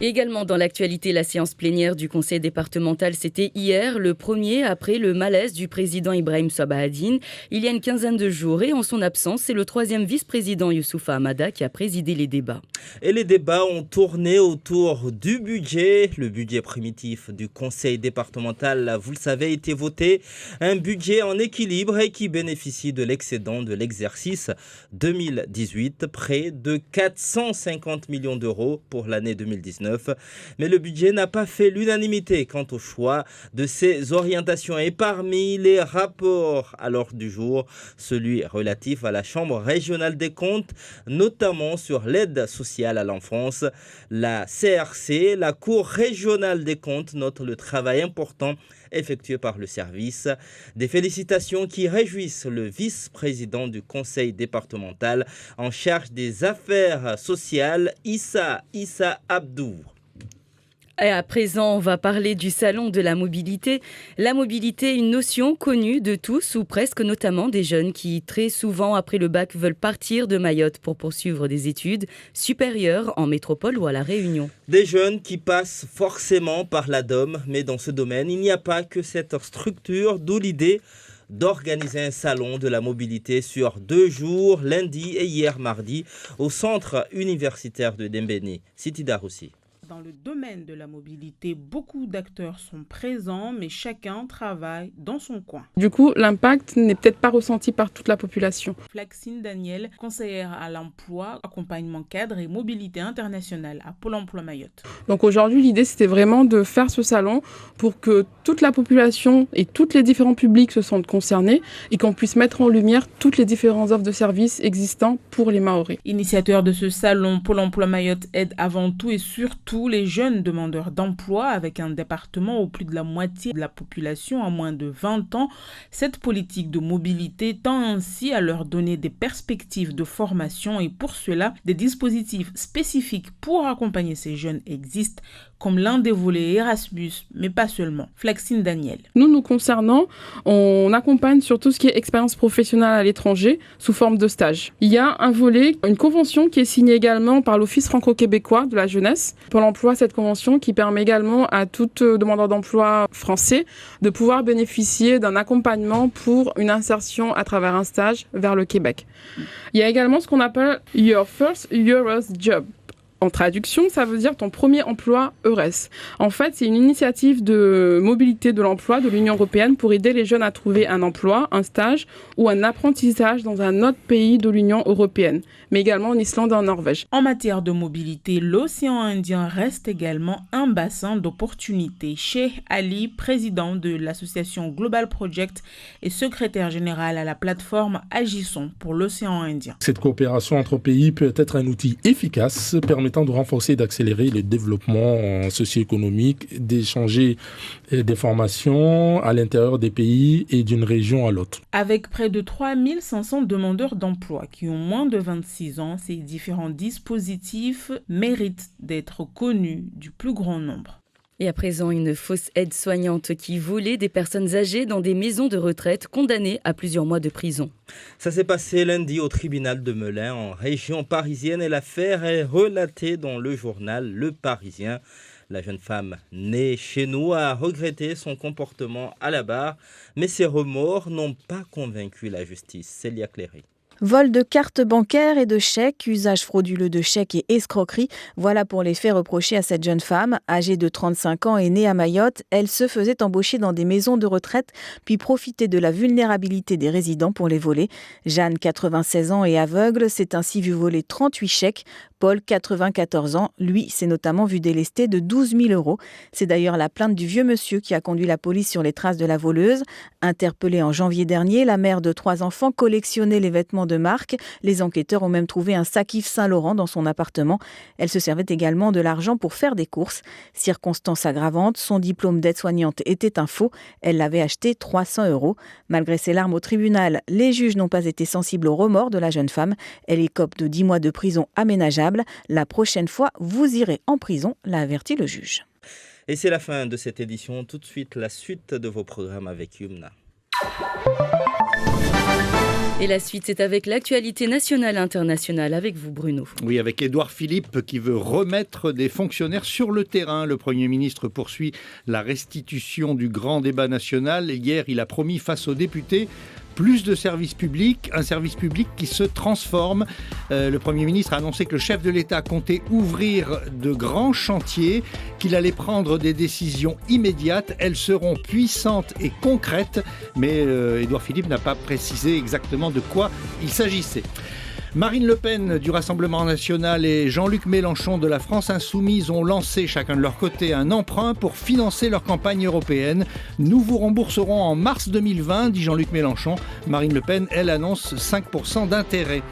Également dans l'actualité, la séance plénière du conseil départemental, c'était hier, le premier après le malaise du président Ibrahim Sabahadine, il y a une quinzaine de jours. Et en son absence, c'est le 3e vice-président Youssoufa Hamada qui a présidé les débats. Et les débats ont tourné autour du budget. Le budget primitif du conseil départemental, vous le savez, a été voté. Un budget en équilibre et qui bénéficie de l'excédent de l'exercice 2018, près de 450 millions d'euros pour l'année 2019. Mais le budget n'a pas fait l'unanimité quant au choix de ses orientations. Et parmi les rapports à l'ordre du jour, celui relatif à la Chambre régionale des comptes, notamment sur l'aide sociale à l'enfance. La CRC, la Cour régionale des comptes, note le travail important effectué par le service. Des félicitations qui réjouissent le vice-président du conseil départemental en charge des affaires sociales, Issa Abdou. Et à présent, on va parler du salon de la mobilité. La mobilité, une notion connue de tous ou presque, notamment des jeunes qui, très souvent après le bac, veulent partir de Mayotte pour poursuivre des études supérieures en métropole ou à La Réunion. Des jeunes qui passent forcément par la DOM, mais dans ce domaine, il n'y a pas que cette structure, d'où l'idée d'organiser un salon de la mobilité sur 2 jours, lundi et hier mardi, au centre universitaire de Dembéni. Siti Daroussi. Dans le domaine de la mobilité, beaucoup d'acteurs sont présents, mais chacun travaille dans son coin. Du coup, l'impact n'est peut-être pas ressenti par toute la population. Flaxine Daniel, conseillère à l'emploi, accompagnement cadre et mobilité internationale à Pôle emploi Mayotte. Donc aujourd'hui, l'idée, c'était vraiment de faire ce salon pour que toute la population et tous les différents publics se sentent concernés et qu'on puisse mettre en lumière toutes les différentes offres de services existants pour les Mahorais. Initiateur de ce salon, Pôle emploi Mayotte aide avant tout et surtout les jeunes demandeurs d'emploi avec un département où plus de la moitié de la population a moins de 20 ans. Cette politique de mobilité tend ainsi à leur donner des perspectives de formation et pour cela, des dispositifs spécifiques pour accompagner ces jeunes existent comme l'un des volets Erasmus, mais pas seulement. Flaxine Daniel. Nous concernant, on accompagne sur tout ce qui est expérience professionnelle à l'étranger sous forme de stage. Il y a un volet, une convention qui est signée également par l'Office franco-québécois de la jeunesse. Pour l'emploi, cette convention qui permet également à tout demandeur d'emploi français de pouvoir bénéficier d'un accompagnement pour une insertion à travers un stage vers le Québec. Il y a également ce qu'on appelle Your First Euros Job. En traduction, ça veut dire ton premier emploi EURES. En fait, c'est une initiative de mobilité de l'emploi de l'Union européenne pour aider les jeunes à trouver un emploi, un stage ou un apprentissage dans un autre pays de l'Union européenne, mais également en Islande et en Norvège. En matière de mobilité, l'océan Indien reste également un bassin d'opportunités. Sheikh Ali, président de l'association Global Project et secrétaire général à la plateforme Agissons pour l'océan Indien. Cette coopération entre pays peut être un outil efficace permettant de renforcer et d'accélérer le développement socio-économique, d'échanger des formations à l'intérieur des pays et d'une région à l'autre. Avec près de 3500 demandeurs d'emploi qui ont moins de 26 ans, ces différents dispositifs méritent d'être connus du plus grand nombre. Et à présent, une fausse aide-soignante qui volait des personnes âgées dans des maisons de retraite condamnées à plusieurs mois de prison. Ça s'est passé lundi au tribunal de Melun en région parisienne et l'affaire est relatée dans le journal Le Parisien. La jeune femme née chez nous a regretté son comportement à la barre, mais ses remords n'ont pas convaincu la justice. Célia Cléry. Vol de cartes bancaires et de chèques, usage frauduleux de chèques et escroquerie. Voilà pour les faits reprochés à cette jeune femme. Âgée de 35 ans et née à Mayotte, elle se faisait embaucher dans des maisons de retraite, puis profitait de la vulnérabilité des résidents pour les voler. Jeanne, 96 ans et aveugle, s'est ainsi vu voler 38 chèques. Paul, 94 ans, lui, s'est notamment vu délesté de 12 000 €. C'est d'ailleurs la plainte du vieux monsieur qui a conduit la police sur les traces de la voleuse. Interpellée en janvier dernier, la mère de 3 enfants collectionnait les vêtements de marque. Les enquêteurs ont même trouvé un sac Yves Saint-Laurent dans son appartement. Elle se servait également de l'argent pour faire des courses. Circonstance aggravante, son diplôme d'aide-soignante était un faux. Elle l'avait acheté 300 €. Malgré ses larmes au tribunal, les juges n'ont pas été sensibles aux remords de la jeune femme. Elle écope de 10 mois de prison aménageable. La prochaine fois, vous irez en prison, l'a averti le juge. Et c'est la fin de cette édition. Tout de suite, la suite de vos programmes avec Yumna. Et la suite, c'est avec l'actualité nationale et internationale avec vous, Bruno. Oui, avec Édouard Philippe qui veut remettre des fonctionnaires sur le terrain. Le Premier ministre poursuit la restitution du grand débat national. Hier, il a promis face aux députés plus de services publics, un service public qui se transforme. Le Premier ministre a annoncé que le chef de l'État comptait ouvrir de grands chantiers, qu'il allait prendre des décisions immédiates. Elles seront puissantes et concrètes, mais Édouard Philippe n'a pas précisé exactement de quoi il s'agissait. Marine Le Pen du Rassemblement national et Jean-Luc Mélenchon de la France insoumise ont lancé chacun de leur côté un emprunt pour financer leur campagne européenne. Nous vous rembourserons en mars 2020, dit Jean-Luc Mélenchon. Marine Le Pen, elle, annonce 5% d'intérêt.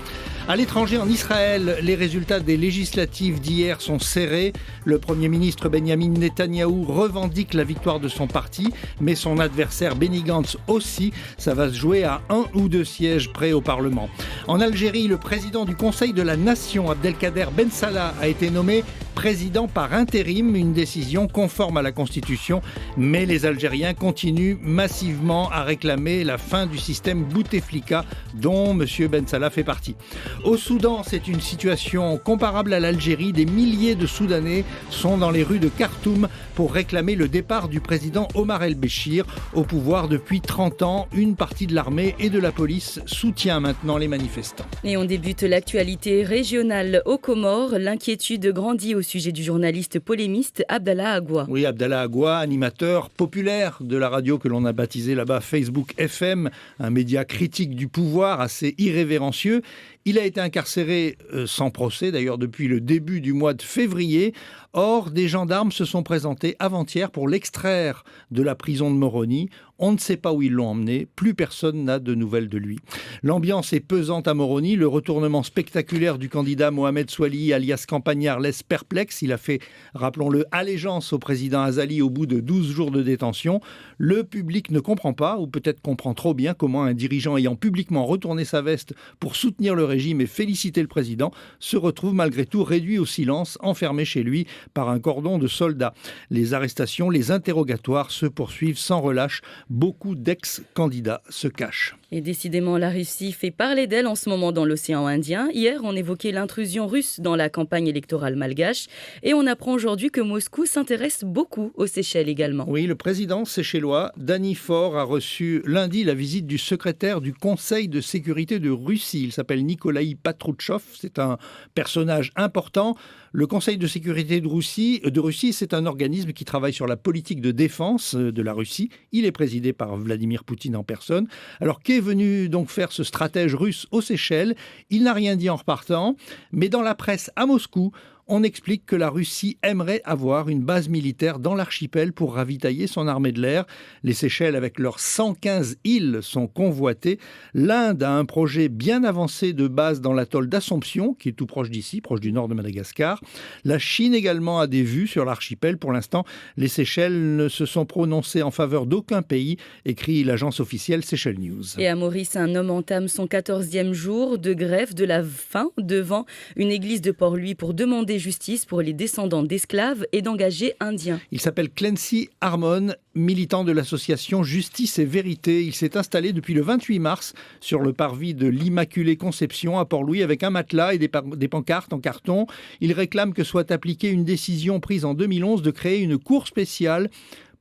À l'étranger, en Israël, les résultats des législatives d'hier sont serrés. Le Premier ministre Benjamin Netanyahou revendique la victoire de son parti, mais son adversaire Benny Gantz aussi. Ça va se jouer à 1 ou 2 sièges près au Parlement. En Algérie, le président du Conseil de la Nation, Abdelkader Ben Salah, a été nommé président par intérim, une décision conforme à la Constitution. Mais les Algériens continuent massivement à réclamer la fin du système Bouteflika, dont M. Ben Salah fait partie. Au Soudan, c'est une situation comparable à l'Algérie. Des milliers de Soudanais sont dans les rues de Khartoum pour réclamer le départ du président Omar el-Béchir. Au pouvoir depuis 30 ans, une partie de l'armée et de la police soutient maintenant les manifestants. Et on débute l'actualité régionale aux Comores. L'inquiétude grandit au sujet du journaliste polémiste Abdallah Agua. Oui, Abdallah Agua, animateur populaire de la radio que l'on a baptisé là-bas Facebook FM, un média critique du pouvoir assez irrévérencieux. Il a été incarcéré sans procès, d'ailleurs depuis le début du mois de février. Or, des gendarmes se sont présentés avant-hier pour l'extraire de la prison de Moroni. On ne sait pas où ils l'ont emmené, plus personne n'a de nouvelles de lui. L'ambiance est pesante à Moroni, le retournement spectaculaire du candidat Mohamed Souali alias Campagnard laisse perplexe. Il a fait, rappelons-le, allégeance au président Azali au bout de 12 jours de détention. Le public ne comprend pas, ou peut-être comprend trop bien, comment un dirigeant ayant publiquement retourné sa veste pour soutenir le régime et féliciter le président se retrouve malgré tout réduit au silence, enfermé chez lui par un cordon de soldats. Les arrestations, les interrogatoires se poursuivent sans relâche. Beaucoup d'ex-candidats se cachent. Et décidément, la Russie fait parler d'elle en ce moment dans l'océan Indien. Hier, on évoquait l'intrusion russe dans la campagne électorale malgache. Et on apprend aujourd'hui que Moscou s'intéresse beaucoup aux Seychelles également. Oui, le président séchellois, Danny Faure, a reçu lundi la visite du secrétaire du Conseil de sécurité de Russie. Il s'appelle Nicolas Nikolai Patrouchov. C'est un personnage important. Le Conseil de sécurité de Russie, c'est un organisme qui travaille sur la politique de défense de la Russie. Il est présidé par Vladimir Poutine en personne. Alors, qu'est venu donc faire ce stratège russe aux Seychelles? Il n'a rien dit en repartant, mais dans la presse à Moscou, on explique que la Russie aimerait avoir une base militaire dans l'archipel pour ravitailler son armée de l'air. Les Seychelles, avec leurs 115 îles, sont convoitées. L'Inde a un projet bien avancé de base dans l'atoll d'Assomption, qui est tout proche d'ici, proche du nord de Madagascar. La Chine également a des vues sur l'archipel. Pour l'instant, les Seychelles ne se sont prononcées en faveur d'aucun pays, écrit l'agence officielle Seychelles News. Et à Maurice, un homme entame son 14e jour de grève de la faim devant une église de Port-Louis pour demander justice pour les descendants d'esclaves et d'engagés indiens. Il s'appelle Clancy Harmon, militant de l'association Justice et Vérité. Il s'est installé depuis le 28 mars sur le parvis de l'Immaculée Conception à Port-Louis avec un matelas et des pancartes en carton. Il réclame que soit appliquée une décision prise en 2011 de créer une cour spéciale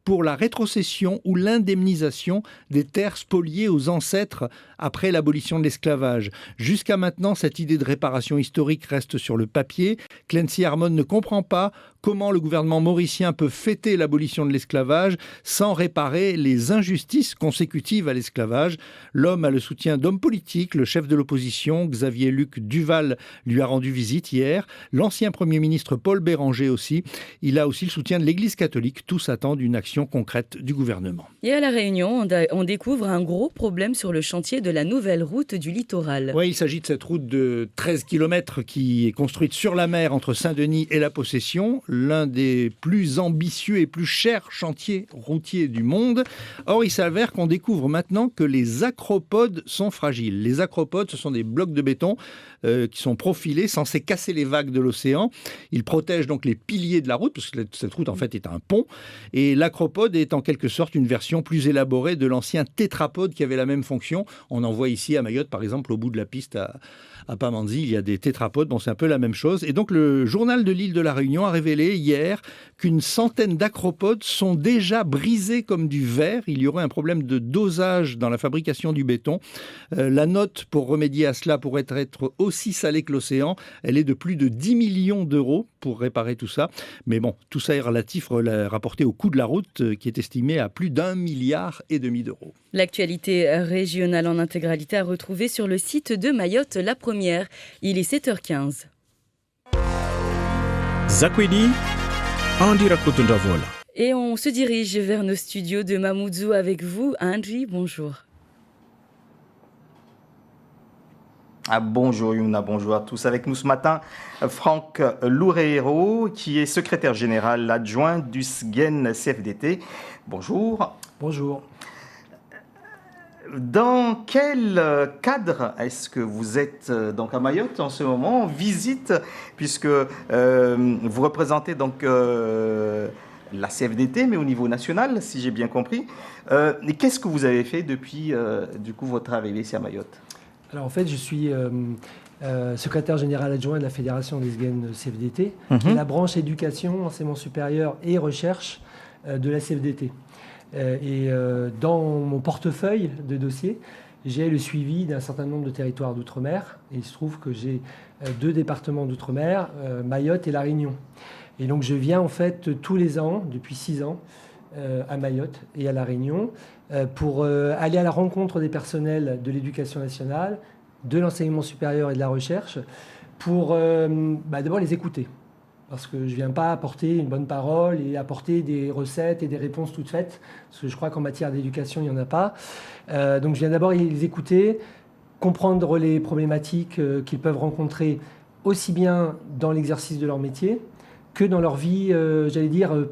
pour la rétrocession ou l'indemnisation des terres spoliées aux ancêtres après l'abolition de l'esclavage. Jusqu'à maintenant, cette idée de réparation historique reste sur le papier. Clancy Harmon ne comprend pas comment le gouvernement mauricien peut fêter l'abolition de l'esclavage sans réparer les injustices consécutives à l'esclavage. L'homme a le soutien d'hommes politiques. Le chef de l'opposition, Xavier-Luc Duval, lui a rendu visite hier. L'ancien Premier ministre Paul Béranger aussi. Il a aussi le soutien de l'Église catholique. Tous attendent une action concrète du gouvernement. Et à La Réunion, on découvre un gros problème sur le chantier de la nouvelle route du littoral. Oui, il s'agit de cette route de 13 km qui est construite sur la mer entre Saint-Denis et La Possession, l'un des plus ambitieux et plus chers chantiers routiers du monde. Or, il s'avère qu'on découvre maintenant que les acropodes sont fragiles. Les acropodes, ce sont des blocs de béton qui sont profilés, censés casser les vagues de l'océan. Ils protègent donc les piliers de la route, parce que cette route en fait est un pont. Et l'acropode est en quelque sorte une version plus élaborée de l'ancien tétrapode qui avait la même fonction. On en voit ici à Mayotte, par exemple, au bout de la piste à Pamandzi, il y a des tétrapodes, bon, c'est un peu la même chose. Et donc le journal de l'île de la Réunion a révélé hier qu'une centaine d'acropodes sont déjà brisés comme du verre. Il y aurait un problème de dosage dans la fabrication du béton. La note pour remédier à cela pourrait être aussi salée que l'océan. Elle est de plus de 10 millions d'euros pour réparer tout ça. Mais bon, tout ça est relatif, rapporté au coût de la route qui est estimé à plus d'1,5 milliard d'euros. L'actualité régionale en intégralité à retrouver sur le site de Mayotte La Première. Il est 7h15. Zakwedi, Andy Rakotundavola. Et on se dirige vers nos studios de Mamoudzou avec vous. Andy, bonjour. Bonjour Yuna, bonjour à tous. Avec nous ce matin, Franck Loureiro, qui est secrétaire général adjoint du SGEN CFDT. Bonjour. Bonjour. Dans quel cadre est-ce que vous êtes donc à Mayotte en ce moment, en visite, puisque vous représentez donc la CFDT, mais au niveau national, si j'ai bien compris. Et qu'est-ce que vous avez fait depuis du coup votre arrivée ici à Mayotte ? Alors en fait, je suis secrétaire général adjoint de la Fédération des SGEN CFDT, qui est la branche éducation, enseignement supérieur et recherche de la CFDT. Et dans mon portefeuille de dossiers, j'ai le suivi d'un certain nombre de territoires d'outre-mer. Et il se trouve que j'ai 2 départements d'outre-mer, Mayotte et La Réunion. Et donc je viens en fait tous les ans, depuis 6 ans, à Mayotte et à La Réunion, pour aller à la rencontre des personnels de l'éducation nationale, de l'enseignement supérieur et de la recherche, pour d'abord les écouter. Parce que je ne viens pas apporter une bonne parole et apporter des recettes et des réponses toutes faites, parce que je crois qu'en matière d'éducation, il n'y en a pas. Donc je viens d'abord les écouter, comprendre les problématiques qu'ils peuvent rencontrer aussi bien dans l'exercice de leur métier que dans leur vie,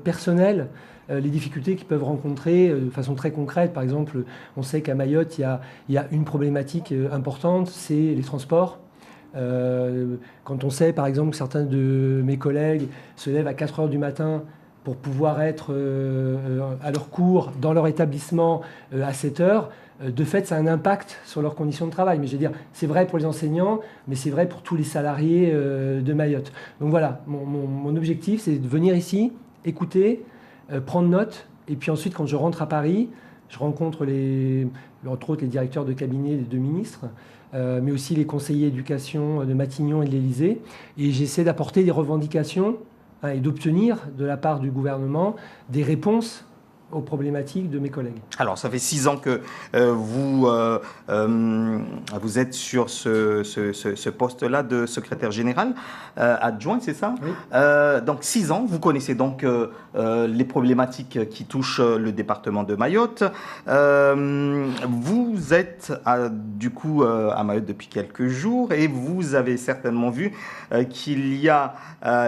personnelle, les difficultés qu'ils peuvent rencontrer de façon très concrète. Par exemple, on sait qu'à Mayotte, il y a une problématique importante, c'est les transports. Quand on sait par exemple que certains de mes collègues se lèvent à 4 heures du matin pour pouvoir être à leur cours dans leur établissement à 7 heures, de fait ça a un impact sur leurs conditions de travail. Mais je veux dire, c'est vrai pour les enseignants, mais c'est vrai pour tous les salariés de Mayotte. Donc voilà, mon objectif c'est de venir ici, écouter, prendre note, et puis ensuite quand je rentre à Paris, Je rencontre entre autres les directeurs de cabinet des 2 ministres, mais aussi les conseillers éducation de Matignon et de l'Élysée. Et j'essaie d'apporter des revendications et d'obtenir de la part du gouvernement des réponses aux problématiques de mes collègues. Alors, ça fait 6 ans que vous êtes sur ce poste-là de secrétaire général adjoint, c'est ça? Oui. Donc, 6 ans, vous connaissez donc les problématiques qui touchent le département de Mayotte. Vous êtes du coup à Mayotte depuis quelques jours et vous avez certainement vu qu'il y a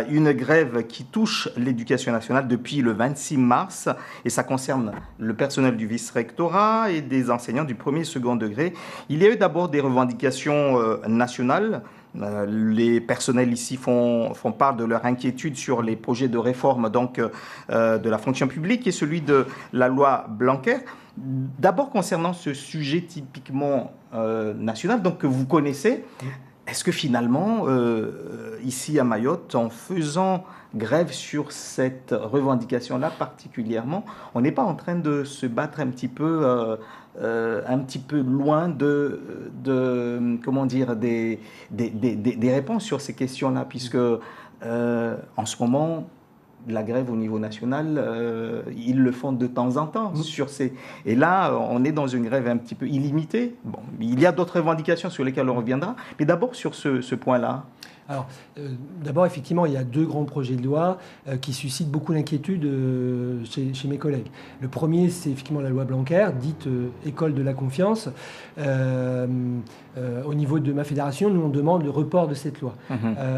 une grève qui touche l'éducation nationale depuis le 26 mars et ça concerne le personnel du vice-rectorat et des enseignants du premier et second degré. Il y a eu d'abord des revendications nationales. Les personnels ici font part de leur inquiétude sur les projets de réforme donc, de la fonction publique et celui de la loi Blanquer. D'abord, concernant ce sujet typiquement national, donc, que vous connaissez, est-ce que finalement, ici à Mayotte, en faisant grève sur cette revendication-là particulièrement, on n'est pas en train de se battre un petit peu loin comment dire, des réponses sur ces questions-là, puisque en ce moment, la grève au niveau national, ils le font de temps en temps sur ces... Et là, on est dans une grève un petit peu illimitée. Bon, il y a d'autres revendications sur lesquelles on reviendra, mais d'abord sur ce point-là. Alors, d'abord, effectivement, il y a 2 grands projets de loi qui suscitent beaucoup d'inquiétude chez mes collègues. Le premier, c'est effectivement la loi Blanquer, dite école de la confiance. Au niveau de ma fédération, nous, on demande le report de cette loi.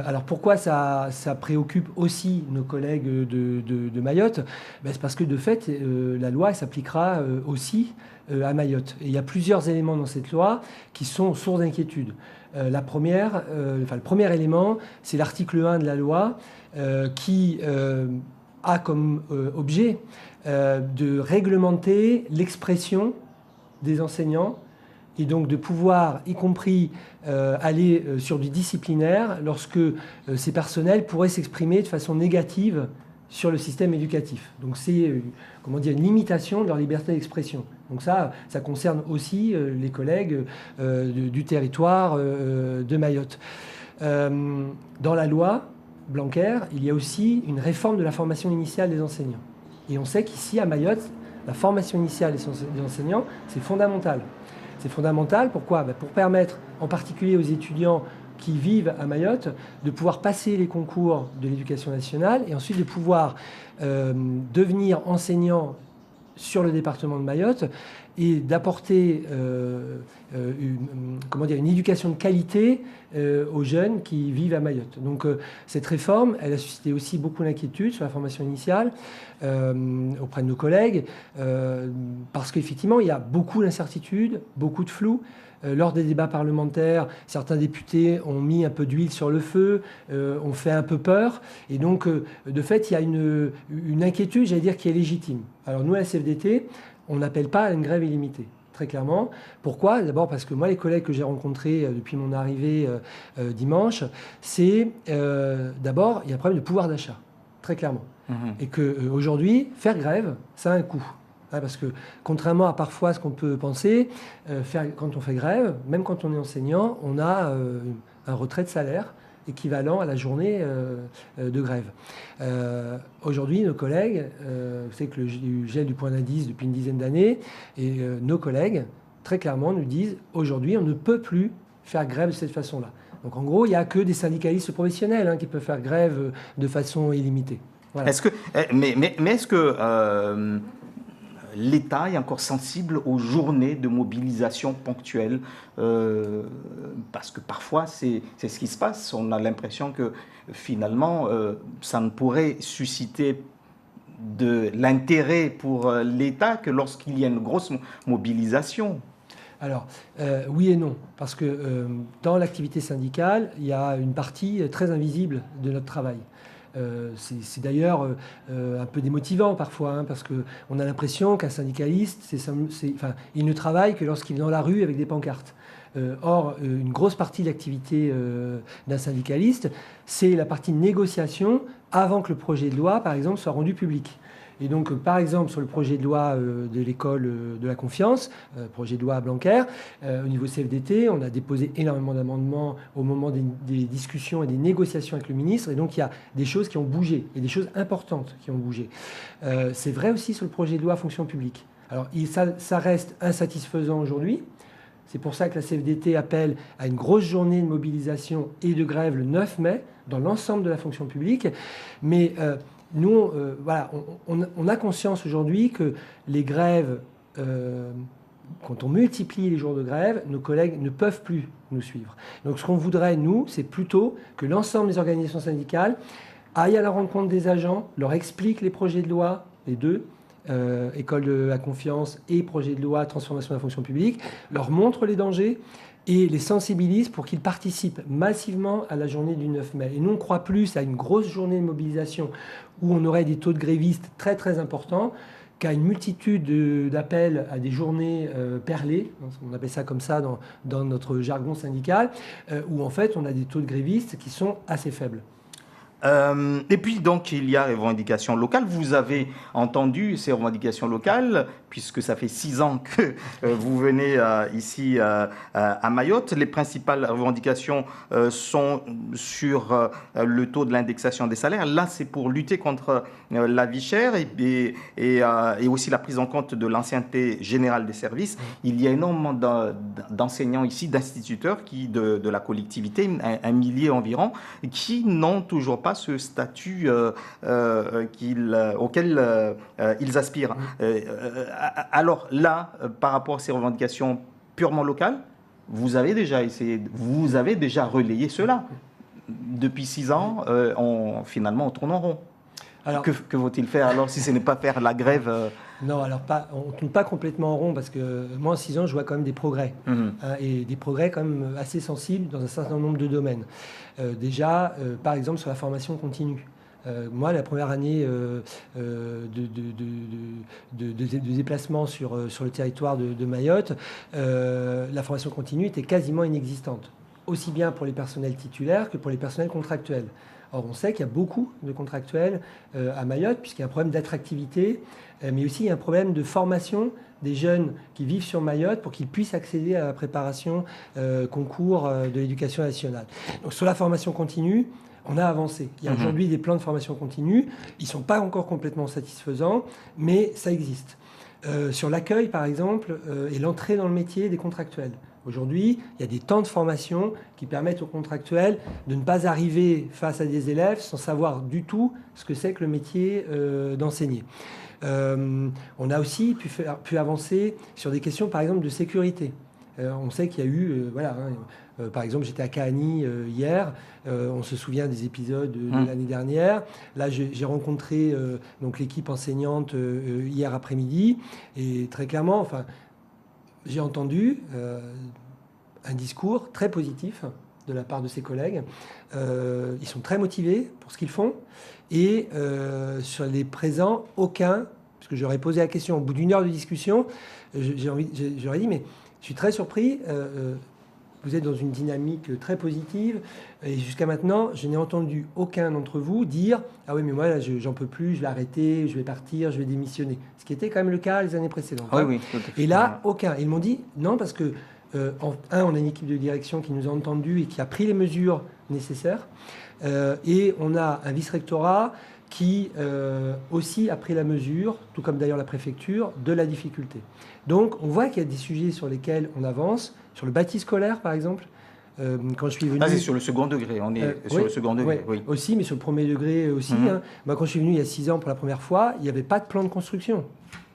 Alors, pourquoi ça préoccupe aussi nos collègues de Mayotte? C'est parce que, de fait, la loi s'appliquera aussi à Mayotte. Et il y a plusieurs éléments dans cette loi qui sont source d'inquiétude. Le premier élément, c'est l'article 1 de la loi qui a comme objet de réglementer l'expression des enseignants et donc de pouvoir, y compris, aller sur du disciplinaire lorsque ces personnels pourraient s'exprimer de façon négative sur le système éducatif. Donc c'est une limitation de leur liberté d'expression. Donc ça concerne aussi les collègues du territoire de Mayotte. Dans la loi Blanquer, il y a aussi une réforme de la formation initiale des enseignants. Et on sait qu'ici à Mayotte, la formation initiale des enseignants, c'est fondamental. C'est fondamental, pourquoi? Pour permettre en particulier aux étudiants qui vivent à Mayotte, de pouvoir passer les concours de l'éducation nationale et ensuite de pouvoir devenir enseignant sur le département de Mayotte et d'apporter une éducation de qualité aux jeunes qui vivent à Mayotte. Donc cette réforme, elle a suscité aussi beaucoup d'inquiétudes sur la formation initiale auprès de nos collègues parce qu'effectivement, il y a beaucoup d'incertitudes, beaucoup de flou. Lors des débats parlementaires, certains députés ont mis un peu d'huile sur le feu, ont fait un peu peur. Et donc, de fait, il y a une inquiétude, j'allais dire, qui est légitime. Alors nous, à la CFDT, on n'appelle pas à une grève illimitée, très clairement. Pourquoi? D'abord parce que moi, les collègues que j'ai rencontrés depuis mon arrivée dimanche, c'est d'abord, il y a un problème de pouvoir d'achat, très clairement. Et qu'aujourd'hui, faire grève, ça a un coût. Parce que contrairement à parfois ce qu'on peut penser, quand on fait grève, même quand on est enseignant, on a un retrait de salaire équivalent à la journée de grève. Aujourd'hui, nos collègues, vous savez que le gel du point d'indice depuis une dizaine d'années, et nos collègues, très clairement, nous disent aujourd'hui, on ne peut plus faire grève de cette façon-là. Donc en gros, il n'y a que des syndicalistes professionnels qui peuvent faire grève de façon illimitée. Voilà. Est-ce que l'État est encore sensible aux journées de mobilisation ponctuelles parce que parfois c'est ce qui se passe. On a l'impression que finalement ça ne pourrait susciter de l'intérêt pour l'État que lorsqu'il y a une grosse mobilisation. Alors, oui et non, parce que dans l'activité syndicale, il y a une partie très invisible de notre travail. C'est d'ailleurs un peu démotivant parfois, parce qu'on a l'impression qu'un syndicaliste, il ne travaille que lorsqu'il est dans la rue avec des pancartes. Or, une grosse partie de l'activité d'un syndicaliste, c'est la partie de négociation avant que le projet de loi, par exemple, soit rendu public. Et donc, par exemple, sur le projet de loi de l'école de la confiance, projet de loi Blanquer, au niveau CFDT, on a déposé énormément d'amendements au moment des discussions et des négociations avec le ministre. Et donc, il y a des choses qui ont bougé, et des choses importantes qui ont bougé. C'est vrai aussi sur le projet de loi fonction publique. Alors, ça reste insatisfaisant aujourd'hui. C'est pour ça que la CFDT appelle à une grosse journée de mobilisation et de grève le 9 mai dans l'ensemble de la fonction publique. Mais nous, voilà, on a conscience aujourd'hui que les grèves, quand on multiplie les jours de grève, nos collègues ne peuvent plus nous suivre. Donc ce qu'on voudrait, nous, c'est plutôt que l'ensemble des organisations syndicales aillent à la rencontre des agents, leur expliquent les projets de loi, les deux, école de la confiance et projet de loi transformation de la fonction publique, leur montrent les dangers et les sensibilisent pour qu'ils participent massivement à la journée du 9 mai. Et nous, on croit plus à une grosse journée de mobilisation où on aurait des taux de grévistes très très importants qu'à une multitude d'appels à des journées perlées, on appelle ça comme ça dans notre jargon syndical, où en fait on a des taux de grévistes qui sont assez faibles. Et puis donc il y a revendications locales. Vous avez entendu ces revendications locales puisque ça fait 6 ans que vous venez ici à Mayotte. Les principales revendications sont sur le taux de l'indexation des salaires. Là, c'est pour lutter contre la vie chère et aussi la prise en compte de l'ancienneté générale des services. Il y a énormément d'enseignants ici, d'instituteurs de la collectivité, un millier environ, qui n'ont toujours pas ce statut auquel ils aspirent. Alors là, par rapport à ces revendications purement locales, vous avez déjà relayé cela. Depuis 6 ans, finalement, on tourne en rond. Alors, que faut-il faire alors si ce n'est pas faire la grève Non, alors on ne tourne pas complètement en rond parce que moi, en 6 ans, je vois quand même des progrès. Et des progrès quand même assez sensibles dans un certain nombre de domaines. Déjà, par exemple, sur la formation continue. Moi, la première année de déplacement sur le territoire de Mayotte, la formation continue était quasiment inexistante, aussi bien pour les personnels titulaires que pour les personnels contractuels. Or, on sait qu'il y a beaucoup de contractuels à Mayotte, puisqu'il y a un problème d'attractivité, mais aussi il y a un problème de formation des jeunes qui vivent sur Mayotte pour qu'ils puissent accéder à la préparation concours de l'éducation nationale. Donc, sur la formation continue, on a avancé. Il y a aujourd'hui des plans de formation continue. Ils ne sont pas encore complètement satisfaisants, mais ça existe. Sur l'accueil, par exemple, et l'entrée dans le métier des contractuels. Aujourd'hui, il y a des temps de formation qui permettent aux contractuels de ne pas arriver face à des élèves sans savoir du tout ce que c'est que le métier d'enseigner. On a aussi pu avancer sur des questions, par exemple, de sécurité. On sait qu'il y a eu, par exemple, j'étais à Kahani hier, on se souvient des épisodes de l'année dernière. Là, j'ai rencontré donc l'équipe enseignante hier après-midi, et très clairement, j'ai entendu un discours très positif de la part de ses collègues. Ils sont très motivés pour ce qu'ils font, et sur les présents, aucun, parce que j'aurais posé la question au bout d'une heure de discussion, j'aurais dit, mais je suis très surpris, vous êtes dans une dynamique très positive, et jusqu'à maintenant, je n'ai entendu aucun d'entre vous dire « Ah oui, mais moi, là, j'en peux plus, je vais arrêter, je vais partir, je vais démissionner ». Ce qui était quand même le cas les années précédentes. Oui, et là, aucun. Ils m'ont dit « Non, parce que, on a une équipe de direction qui nous a entendus et qui a pris les mesures nécessaires, et on a un vice-rectorat qui aussi a pris la mesure, tout comme d'ailleurs la préfecture, de la difficulté. » Donc, on voit qu'il y a des sujets sur lesquels on avance. Sur le bâti scolaire, par exemple, quand je suis venu... c'est sur le second degré, on est sur le second degré. Oui. Aussi, mais sur le premier degré aussi. Moi, quand je suis venu il y a 6 ans pour la première fois, il n'y avait pas de plan de construction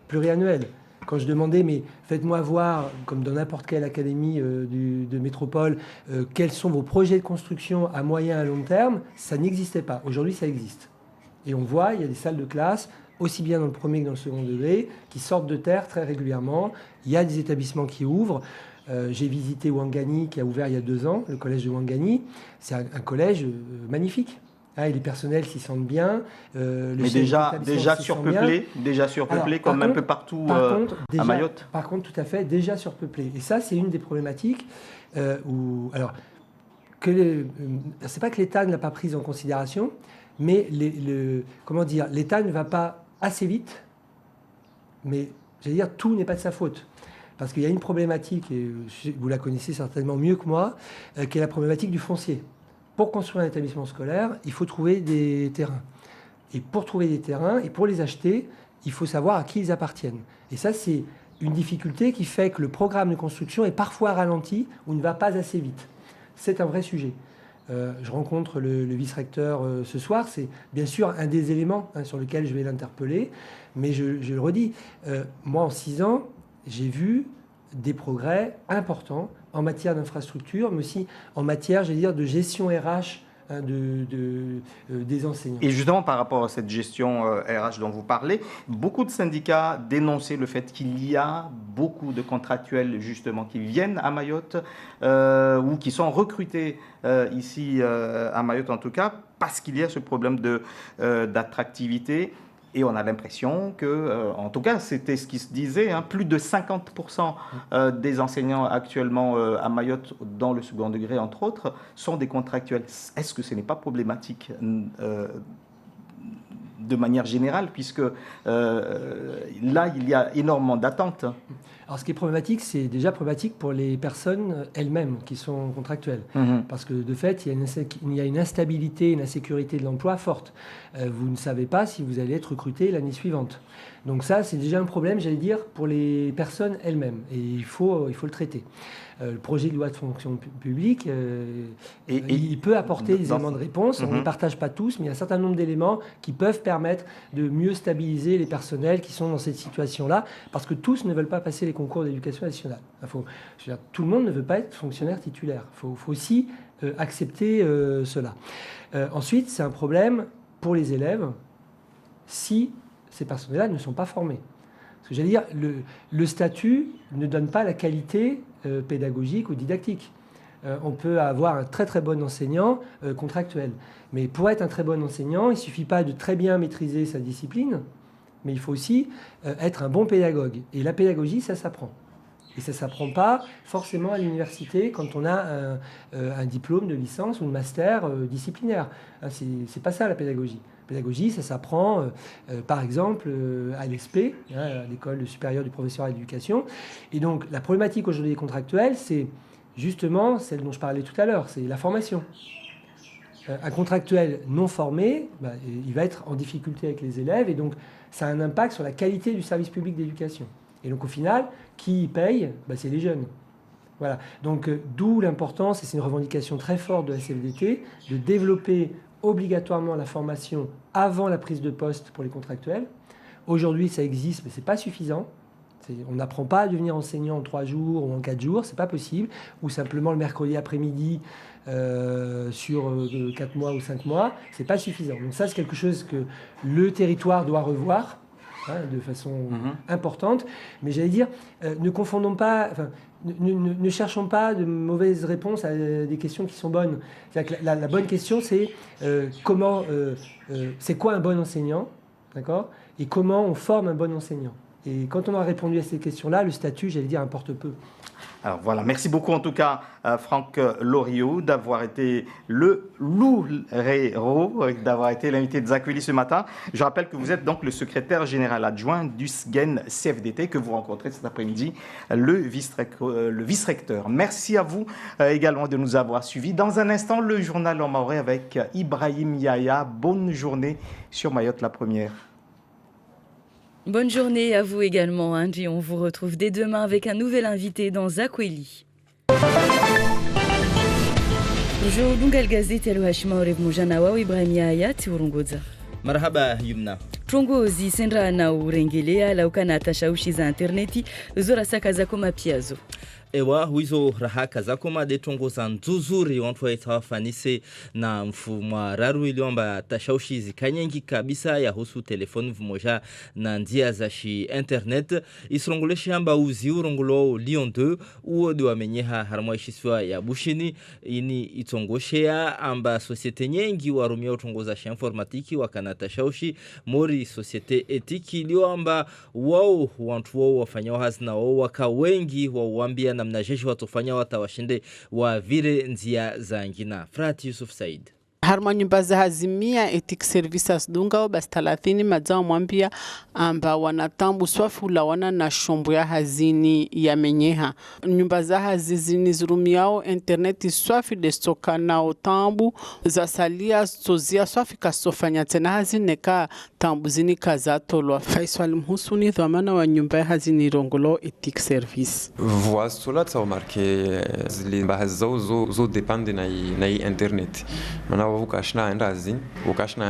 pluriannuel. Quand je demandais, mais faites-moi voir, comme dans n'importe quelle académie de métropole, quels sont vos projets de construction à moyen et à long terme, ça n'existait pas. Aujourd'hui, ça existe. Et on voit, il y a des salles de classe, aussi bien dans le premier que dans le second degré, qui sortent de terre très régulièrement. Il y a des établissements qui ouvrent. J'ai visité Ouangani, qui a ouvert il y a 2 ans, le collège de Ouangani. C'est un collège magnifique. Et les personnels s'y sentent bien. Mais déjà surpeuplé, comme un peu partout à Mayotte. Par contre, tout à fait, déjà surpeuplé. Et ça, c'est une des problématiques où... Alors, c'est pas que l'État ne l'a pas prise en considération, mais l'État ne va pas assez vite, mais j'allais dire tout n'est pas de sa faute. Parce qu'il y a une problématique, et vous la connaissez certainement mieux que moi, qui est la problématique du foncier. Pour construire un établissement scolaire, il faut trouver des terrains. Et pour trouver des terrains, et pour les acheter, il faut savoir à qui ils appartiennent. Et ça, c'est une difficulté qui fait que le programme de construction est parfois ralenti ou ne va pas assez vite. C'est un vrai sujet. Je rencontre le vice-recteur ce soir. C'est bien sûr un des éléments sur lequel je vais l'interpeller. Mais je le redis, moi, en 6 ans, j'ai vu des progrès importants en matière d'infrastructure, mais aussi en matière, j'allais dire, de gestion RH des enseignants. Et justement, par rapport à cette gestion RH dont vous parlez, beaucoup de syndicats dénonçaient le fait qu'il y a beaucoup de contractuels, justement, qui viennent à Mayotte ou qui sont recrutés ici à Mayotte, en tout cas, parce qu'il y a ce problème d'attractivité. Et on a l'impression que, en tout cas, c'était ce qui se disait, plus de 50% des enseignants actuellement à Mayotte, dans le second degré, entre autres, sont des contractuels. Est-ce que ce n'est pas problématique de manière générale, puisque là, il y a énormément d'attentes? Alors, ce qui est problématique, c'est déjà problématique pour les personnes elles-mêmes qui sont contractuelles. Parce que, de fait, il y a une instabilité, une insécurité de l'emploi forte. Vous ne savez pas si vous allez être recruté l'année suivante. Donc ça, c'est déjà un problème, j'allais dire, pour les personnes elles-mêmes. Et il faut le traiter. Le projet de loi de fonction publique, il peut apporter des éléments de réponse. On ne les partage pas tous, mais il y a un certain nombre d'éléments qui peuvent permettre de mieux stabiliser les personnels qui sont dans cette situation-là, parce que tous ne veulent pas passer les concours d'éducation nationale. Tout le monde ne veut pas être fonctionnaire titulaire. Il faut aussi accepter cela. Ensuite, c'est un problème pour les élèves si ces personnels-là ne sont pas formés. Parce que j'allais dire, le statut ne donne pas la qualité pédagogique ou didactique. On peut avoir un très très bon enseignant contractuel. Mais pour être un très bon enseignant, il ne suffit pas de très bien maîtriser sa discipline, mais il faut aussi être un bon pédagogue. Et la pédagogie, ça s'apprend. Et ça ne s'apprend pas forcément à l'université quand on a un diplôme de licence ou de master disciplinaire. C'est pas ça la pédagogie. La pédagogie, ça s'apprend par exemple à l'ESP, à l'École supérieure du professorat d'éducation. Et donc la problématique aujourd'hui des contractuels, c'est justement celle dont je parlais tout à l'heure, c'est la formation. Un contractuel non formé, il va être en difficulté avec les élèves et donc ça a un impact sur la qualité du service public d'éducation. Et donc au final, qui paye ? C'est les jeunes. Voilà. Donc d'où l'importance, et c'est une revendication très forte de la CFDT, de développer obligatoirement la formation avant la prise de poste pour les contractuels. Aujourd'hui, ça existe, mais ce n'est pas suffisant. On n'apprend pas à devenir enseignant en 3 jours ou en 4 jours, c'est pas possible. Ou simplement le mercredi après-midi sur 4 mois ou 5 mois, c'est pas suffisant. Donc ça, c'est quelque chose que le territoire doit revoir de façon importante. Mais j'allais dire, ne confondons pas... Ne cherchons pas de mauvaises réponses à des questions qui sont bonnes. C'est-à-dire que la bonne question, c'est c'est quoi un bon enseignant, d'accord ? Et comment on forme un bon enseignant. Et quand on a répondu à ces questions-là, le statut, j'allais dire, importe peu. Alors voilà, merci beaucoup en tout cas Franck Loriot d'avoir été le loup-héros, d'avoir été l'invité de Zakweli ce matin. Je rappelle que vous êtes donc le secrétaire général adjoint du SGEN CFDT que vous rencontrez cet après-midi, le vice-recteur. Merci à vous également de nous avoir suivis. Dans un instant, le journal en maoré avec Ibrahim Yaya. Bonne journée sur Mayotte la première. Bonne journée à vous également, Angie. On vous retrouve dès demain avec un nouvel invité dans Zakweli. Jo dungal gazeti alohashima mujana wao Ibrahim Yaya tiurongoza. Marhaba Yumna. Tongozi sendra na urengelea laukana tashaushi za interneti zora saka zako mapiazo. Ewa wizo rahaka zakoma de tongoza nzuzuri wantu waitawafanise na mfumo raru iliomba tashaushi zikanyengi kabisa ya husu telefoni vimoja na njia za shi internet isrongoleshi amba uzi urongulo Lyon 2 uo diwa menyeha haramwa ishiswa ya bushini ini itongoshea amba societe nyengi warumia utongoza shi informatiki wakana tashaushi mori societe etiki ilio amba wao wantu wao wafanya hazina wao waka wengi wawambia na mnajeshi watofanya watawashinde wa vile nzia za ngina. Frat Yusuf Said. harma nyumba za hazimia ethic services dungao basi 30 mazao mwambia amba wanatambu swafu la wana na shombo ya hazini ya menyeha nyumba za hazizini zurumiao internet swafi de stoka na otambu za salia sozia swafi kasofanya tena hazine ka tambu zini kazatolwa Faisal Mhusuni dhamana wa nyumba ya hazini rongolo ethic service voisola tsa marke zili bahazo zo depende na internet mana ukashna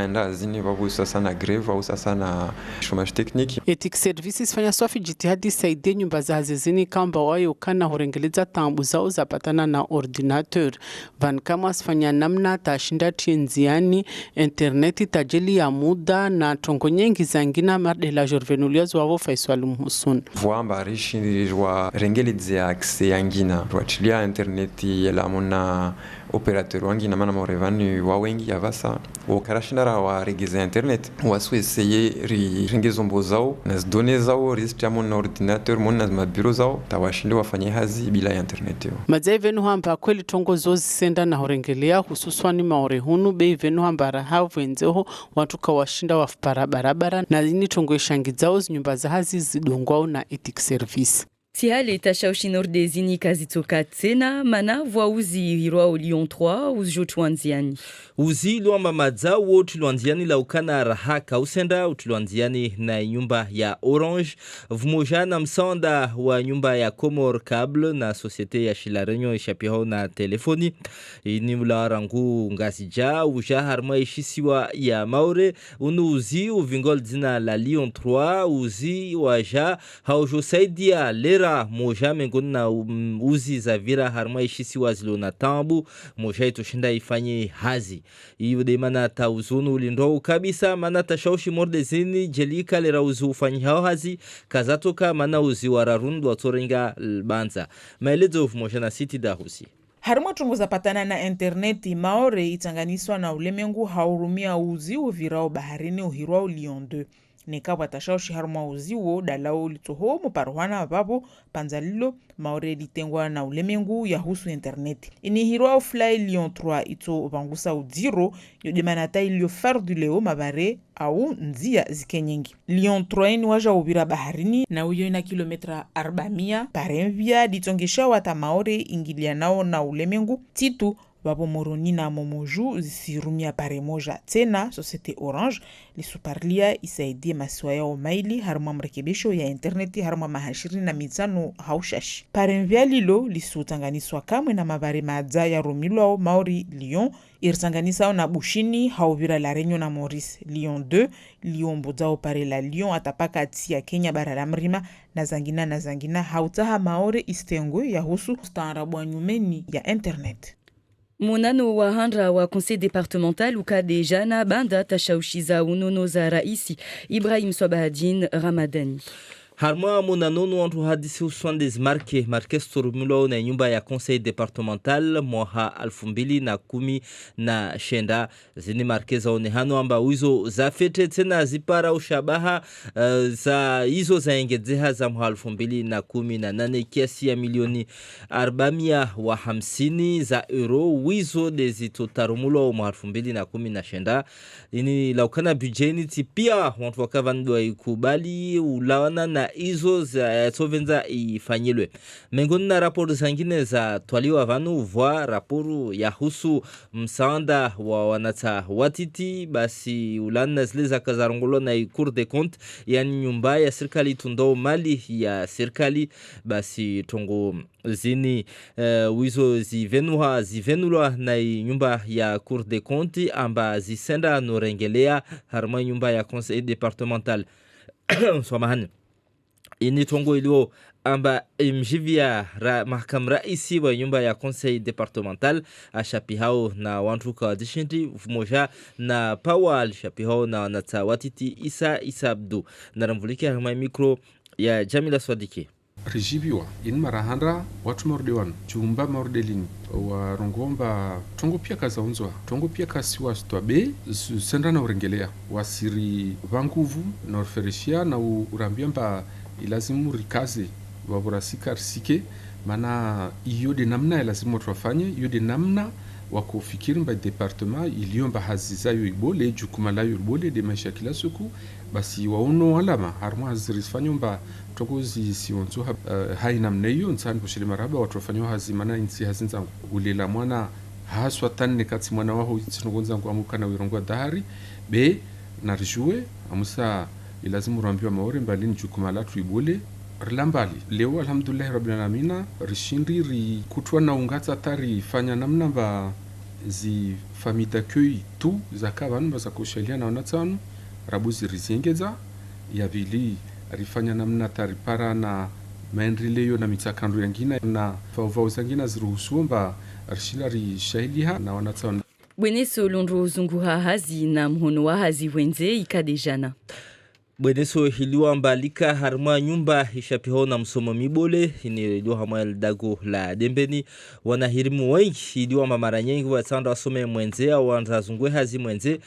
enda azini babu sasa na greve au sasa na chômage technique ethic services fanya swafi jitihadi saidie nyumba za hazizini kamba wayo kana horengeleza tambu zao zapatana na ordinateur van kama sifanya namna tashinda tienziani internet tajeli ya muda na tongo nyengi zangina mardela jorvenulias wavo Faisal Mhusun voamba rishi wa rengeli ya accès yangina wachilia internet ya mona operateur wangi na mana morevanu wa wengi yavasa wakarashindara wa regeza internet wasu essayer ringezo mbozao na données zao ristia mon ordinateur mon na mabiro zao tawashinde wafanye hazi bila internet yo mazevenu hamba kweli tongo zozi senda na horengelea hususwani maore hunu bei venu hamba rahavu enzeho watu kawashinda wafupara barabara na zini tongo ishangizao nyumba za hazi zidongwao na ethic service Tihale tashaushi nordezini kazitoka tena mana vwa uzi hirwa o Lyon 3 uzi tuanziani. Uzi luamba mazao tuluanziani la ukana rahaka usenda utuluanziani na nyumba ya Orange vumoja na msanda wa nyumba ya Comor Cable na societe ya Shilarenyo ishapiho na telefoni ini mula rangu ngazija uja harma ishisiwa ya Maure unu uzi uvingol zina la Lyon 3 uzi waja haujo saidia lera moja mengoni na uzi za vira harma ishisiwa zilo na tambu moja itoshinda ifanye hazi iyo de mana tauzunu ulindo kabisa mana tashaushi mordezini jelika lera uzi ufanyi hao hazi kazatoka mana uzi wararundu watorenga banza maelezo moja na siti dahusi harimo tunguza patana na interneti Maore itanganiswa na ulemengu haurumia uzi uvirao baharini uhirwa Lyon 2 neka watashaushi haruma uziwo dalao litoho muparuhana babo panzalilo Maore litengwa na ulemengu ya husu internet ini hirwa fly Lyon 3 ito bangusa udiro yodemanata ilio fardu leo mabare au nzia zikenyingi Lyon 3 ni waja ubira baharini na uyo ina kilometra 400 paremvia ditongesha wata Maore ingilia nao na ulemengu titu Babo moroni na momoju zisirumia pare moja tena societe Orange lisuparlia isaidie maswaya o maili haruma mrekebisho ya interneti haruma mahashiri na mizano haushashi. Pare lilo lisutanganiswa kamwe na mabare maadza ya Romilwa Maori Lyon irtanganisa na Bushini hauvira la Renyo na Maurice Lyon 2 Lyon bodao pare la Lyon atapaka ati ya Kenya bara la mrima na zangina hautaha Maore istengwe ya husu staarabwa nyumeni ya internet. Munano wa handra wa conseil départemental uka de jana banda tashaushiza unono za raisi Ibrahim Swabahadin Ramadani. Harma munanono wantu hadisi uswandez marke storumulo na nyumba ya conseil départemental moha 2010 na shenda zini marke za onehano amba uizo za fete tena zipara ushabaha za hizo za engedzeha za moha 2018 kiasi ya milioni 450 za euro uizo dezito tarumulo moha 2010 na shenda ini laukana budgeni tipia wantu wakavandwa ikubali ulawana na izo za sovenza ifanyilwe mengoni na raporo zingine za twaliwa vanu vwa raporo ya husu msaada wa wanata watiti basi ulana zile za kazarongolo na Cour des comptes yani nyumba ya serikali tundao mali ya serikali basi tongo zini wizo zivenulwa na nyumba ya Cour des comptes amba zisenda norengelea harma nyumba ya conseil départemental swamahani ini tongo ilio amba mjivia mahakam raisi wa nyumba ya conseil départemental ashapihao na wantuka wadishindi moja na Pawal shapihao na wanatawatiti Isa Abdu na ramvuliki harma mikro ya Jamila Swadiki rijibiwa in marahandra watu mordewan chumba mordelini wa rongomba tongo pia kazaunzwa tongo pia kasiwa stwabe senda na urengelea wasiri vanguvu na uferishia na urambia mba ilazimu rikaze waburasika risike mana iyo de namna ilazimu tuwafanye iyo de namna wakufikiri mba departement iliomba hazi zayo ibole jukuma layo ibole de maisha kila siku basi waono alama harma hazirifanywa mba tokozi sionzo haina mneyo nsani kushile maraba watu wafanywa hazi mana insi hazinza ulela mwana haswa tanne kati mwana waho sinogonza ngo amukana wirongwa dahari be narijue amusa ilazimu rambiwa maore mbalini jukuma la tuibole rilambali leo alhamdulillah rabbil alamin rishindi ri kutwa na ungata tari fanya namna ba zi famille d'accueil tu zakavanu bazakoshalia na wanatsanu rabuzi rizengeza yavili rifanya namna tari para na maendeleo na mitsakando yangina na vao zangina ziruhusuomba rishila rishailia na wanatsanu Bweneso londro zunguha hazi na mhono wa hazi wenze ikadejana. Bweneso hiliwa mbalika harma nyumba ishapiho na msomo mibole ini liwa hamuel dago la dembeni wanahirimu wengi hiliwa mamara nyengi wa tsanda wasome mwenze wanza zungwe hazi mwenze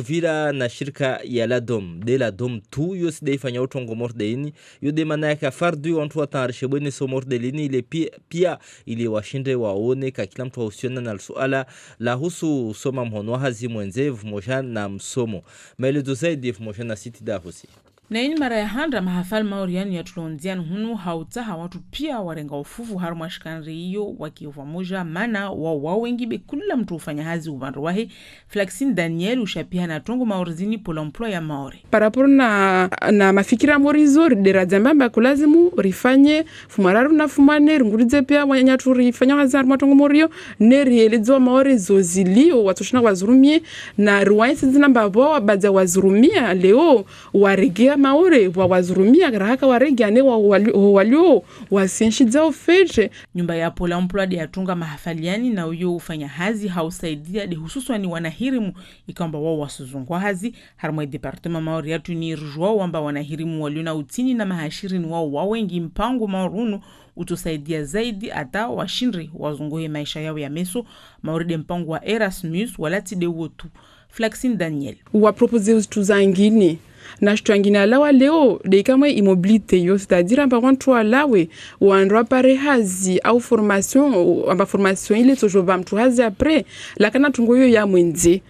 vila na shirika ya ladom de ladom tu yosi ifanya utongo mordeini yode manayaka fardu wantu watarishe bweneso mordelini ile pia ili washinde waone kakila mtu wahusiona na suala la husu soma mhono hazi mwenze vumosha na msomo maelezo zaidi vumosha na siti da husi. Na ini mara ya handa mahafal maoriani ya tulonziani hunu hautaha watu pia warenga ufufu haruma shikanri iyo wakiuwa moja mana wawengi bekula mtu ufanya hazi ubandu wahe Flaxine Daniel ushapia na tongo maorizini pola emploi ya maori. Paraporo na mafikira morizo dera zambamba kulazimu rifanye fumararu na fumane rungulize pia wanyatu rifanya hazi haruma tongo morio neri elezo maori zozilio watoshina wazurumie na ruwaisi zinamba wawa baza wazurumia leo waregea maore wa wazurumia garahaka waregia ne walio wasienshiza ofeje. Nyumba ya pola emploi de atunga mahafaliani na uyo ufanya hazi hausaidia de hususwa ni wanahirimu ikamba wao wasuzungwa hazi harma departement maori yatu ni rujua wamba wanahirimu waliona utini na mahashiri ni wao wawengi mpango maorunu utusaidia zaidi ata washindri wazunguhe maisha yao ya meso maori de mpango wa Erasmus walati de wotu. Flaxine Daniel wa propose utuzangini na shtuangina lawa leo dekamwe immobilité yo c'est-à-dire amba wantu alawe wanrwa pare hazi au formation ile tojoba mtu hazi après lakana tungoyo ya mwenze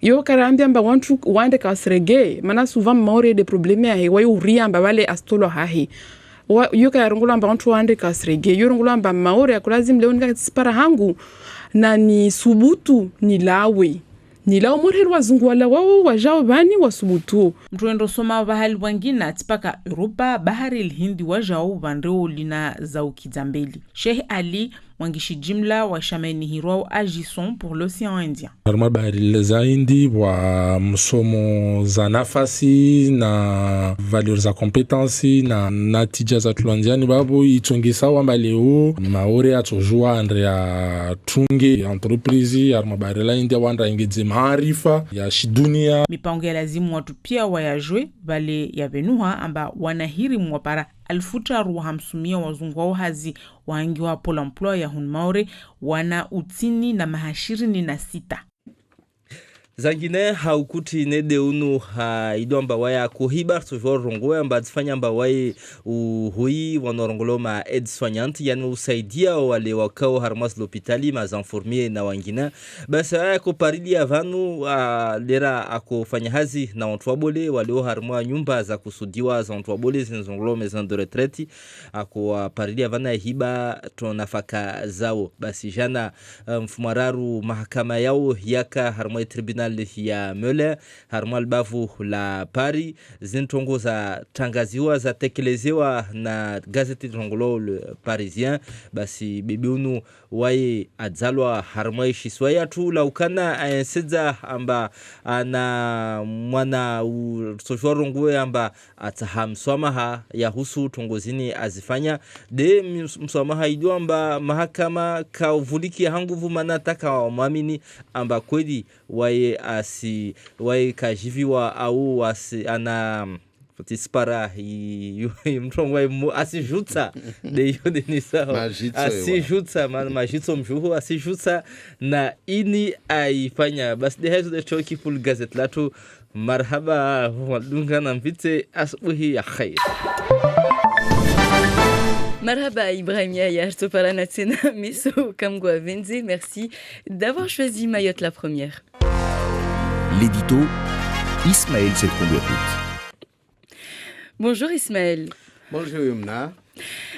yo karambia amba wantu wande kasrege mana souvent maori de problème ya hewa yo riamba wale astolo hahi yo karongula amba wantu wande kasrege yo rongula amba maori akulazim leo nikatipara hangu na ni subutu ni lawe nila umurhiru wazungu wala wao wajao bani wasubutu. Mtuendo soma bahali wangina atipaka Europa bahari ilhindi wajao bandreo lina za ukizambeli. Sheikh Ali wangishi jimla wa shameni hiro agissons pour l'océan Indien. Harma bahari za hindi wa msomo za nafasi na valeur za kompetensi na natija za tulandiani babu itongisa wamba leo maore atojua andre ya tunge entreprise harma bahari la India wanda ingeze maarifa ya shidunia. Mipango ya lazimu watu pia wayajwe bale ya benuha amba wanahirimu wapara 1550 wazungu wao hazi waangi wa pola emploi ya hunmaore wana utini na mahashirini na sita. Zangine haukuti nede unu ido mba waya kuhibar sujor rongoe mba zifanya mba wae uhui wanorongolo ma aide soignante yani usaidia wale wakao harmas l'hôpitali ma zanformie na wangine basi waya kuparili avanu lera akufanya hazi na wantwabole wale harma nyumba za kusudiwa za wantwabole zinzongolo maison de retraite akuparili avana hiba tonafaka zao basi jana mfumararu mahakama yao yaka harma tribunal ya Mele harmal bavu la Paris zintongo za tangaziwa za tekelezewa na gazeti tongolo Le Parisien basi bibiunu wae adzalwa harmai shiswaya tu la ukana ayensedza amba ana mwana sojorongoe amba atahamswamaha ya husu tongozini azifanya de mswamaha idio amba mahakama kauvuliki hanguvu manataka mwamini amba kweli wae asi wae kajiviwa au asi ana tispara mtongo wae asijutsa de yode ni sawa asijutsa majitso mjuhu asijutsa na ini aifanya basi de hazo de choki full gazette latu marhaba wadunga na mvite asubuhi ya khair. Marhaba Ibrahim Yahya, Sopara Natsena, Meso Kamgwa Venze, merci d'avoir choisi Mayotte la première. L'édito, Ismaël Sedkounouakout. Bonjour Ismaël. Bonjour Yumna.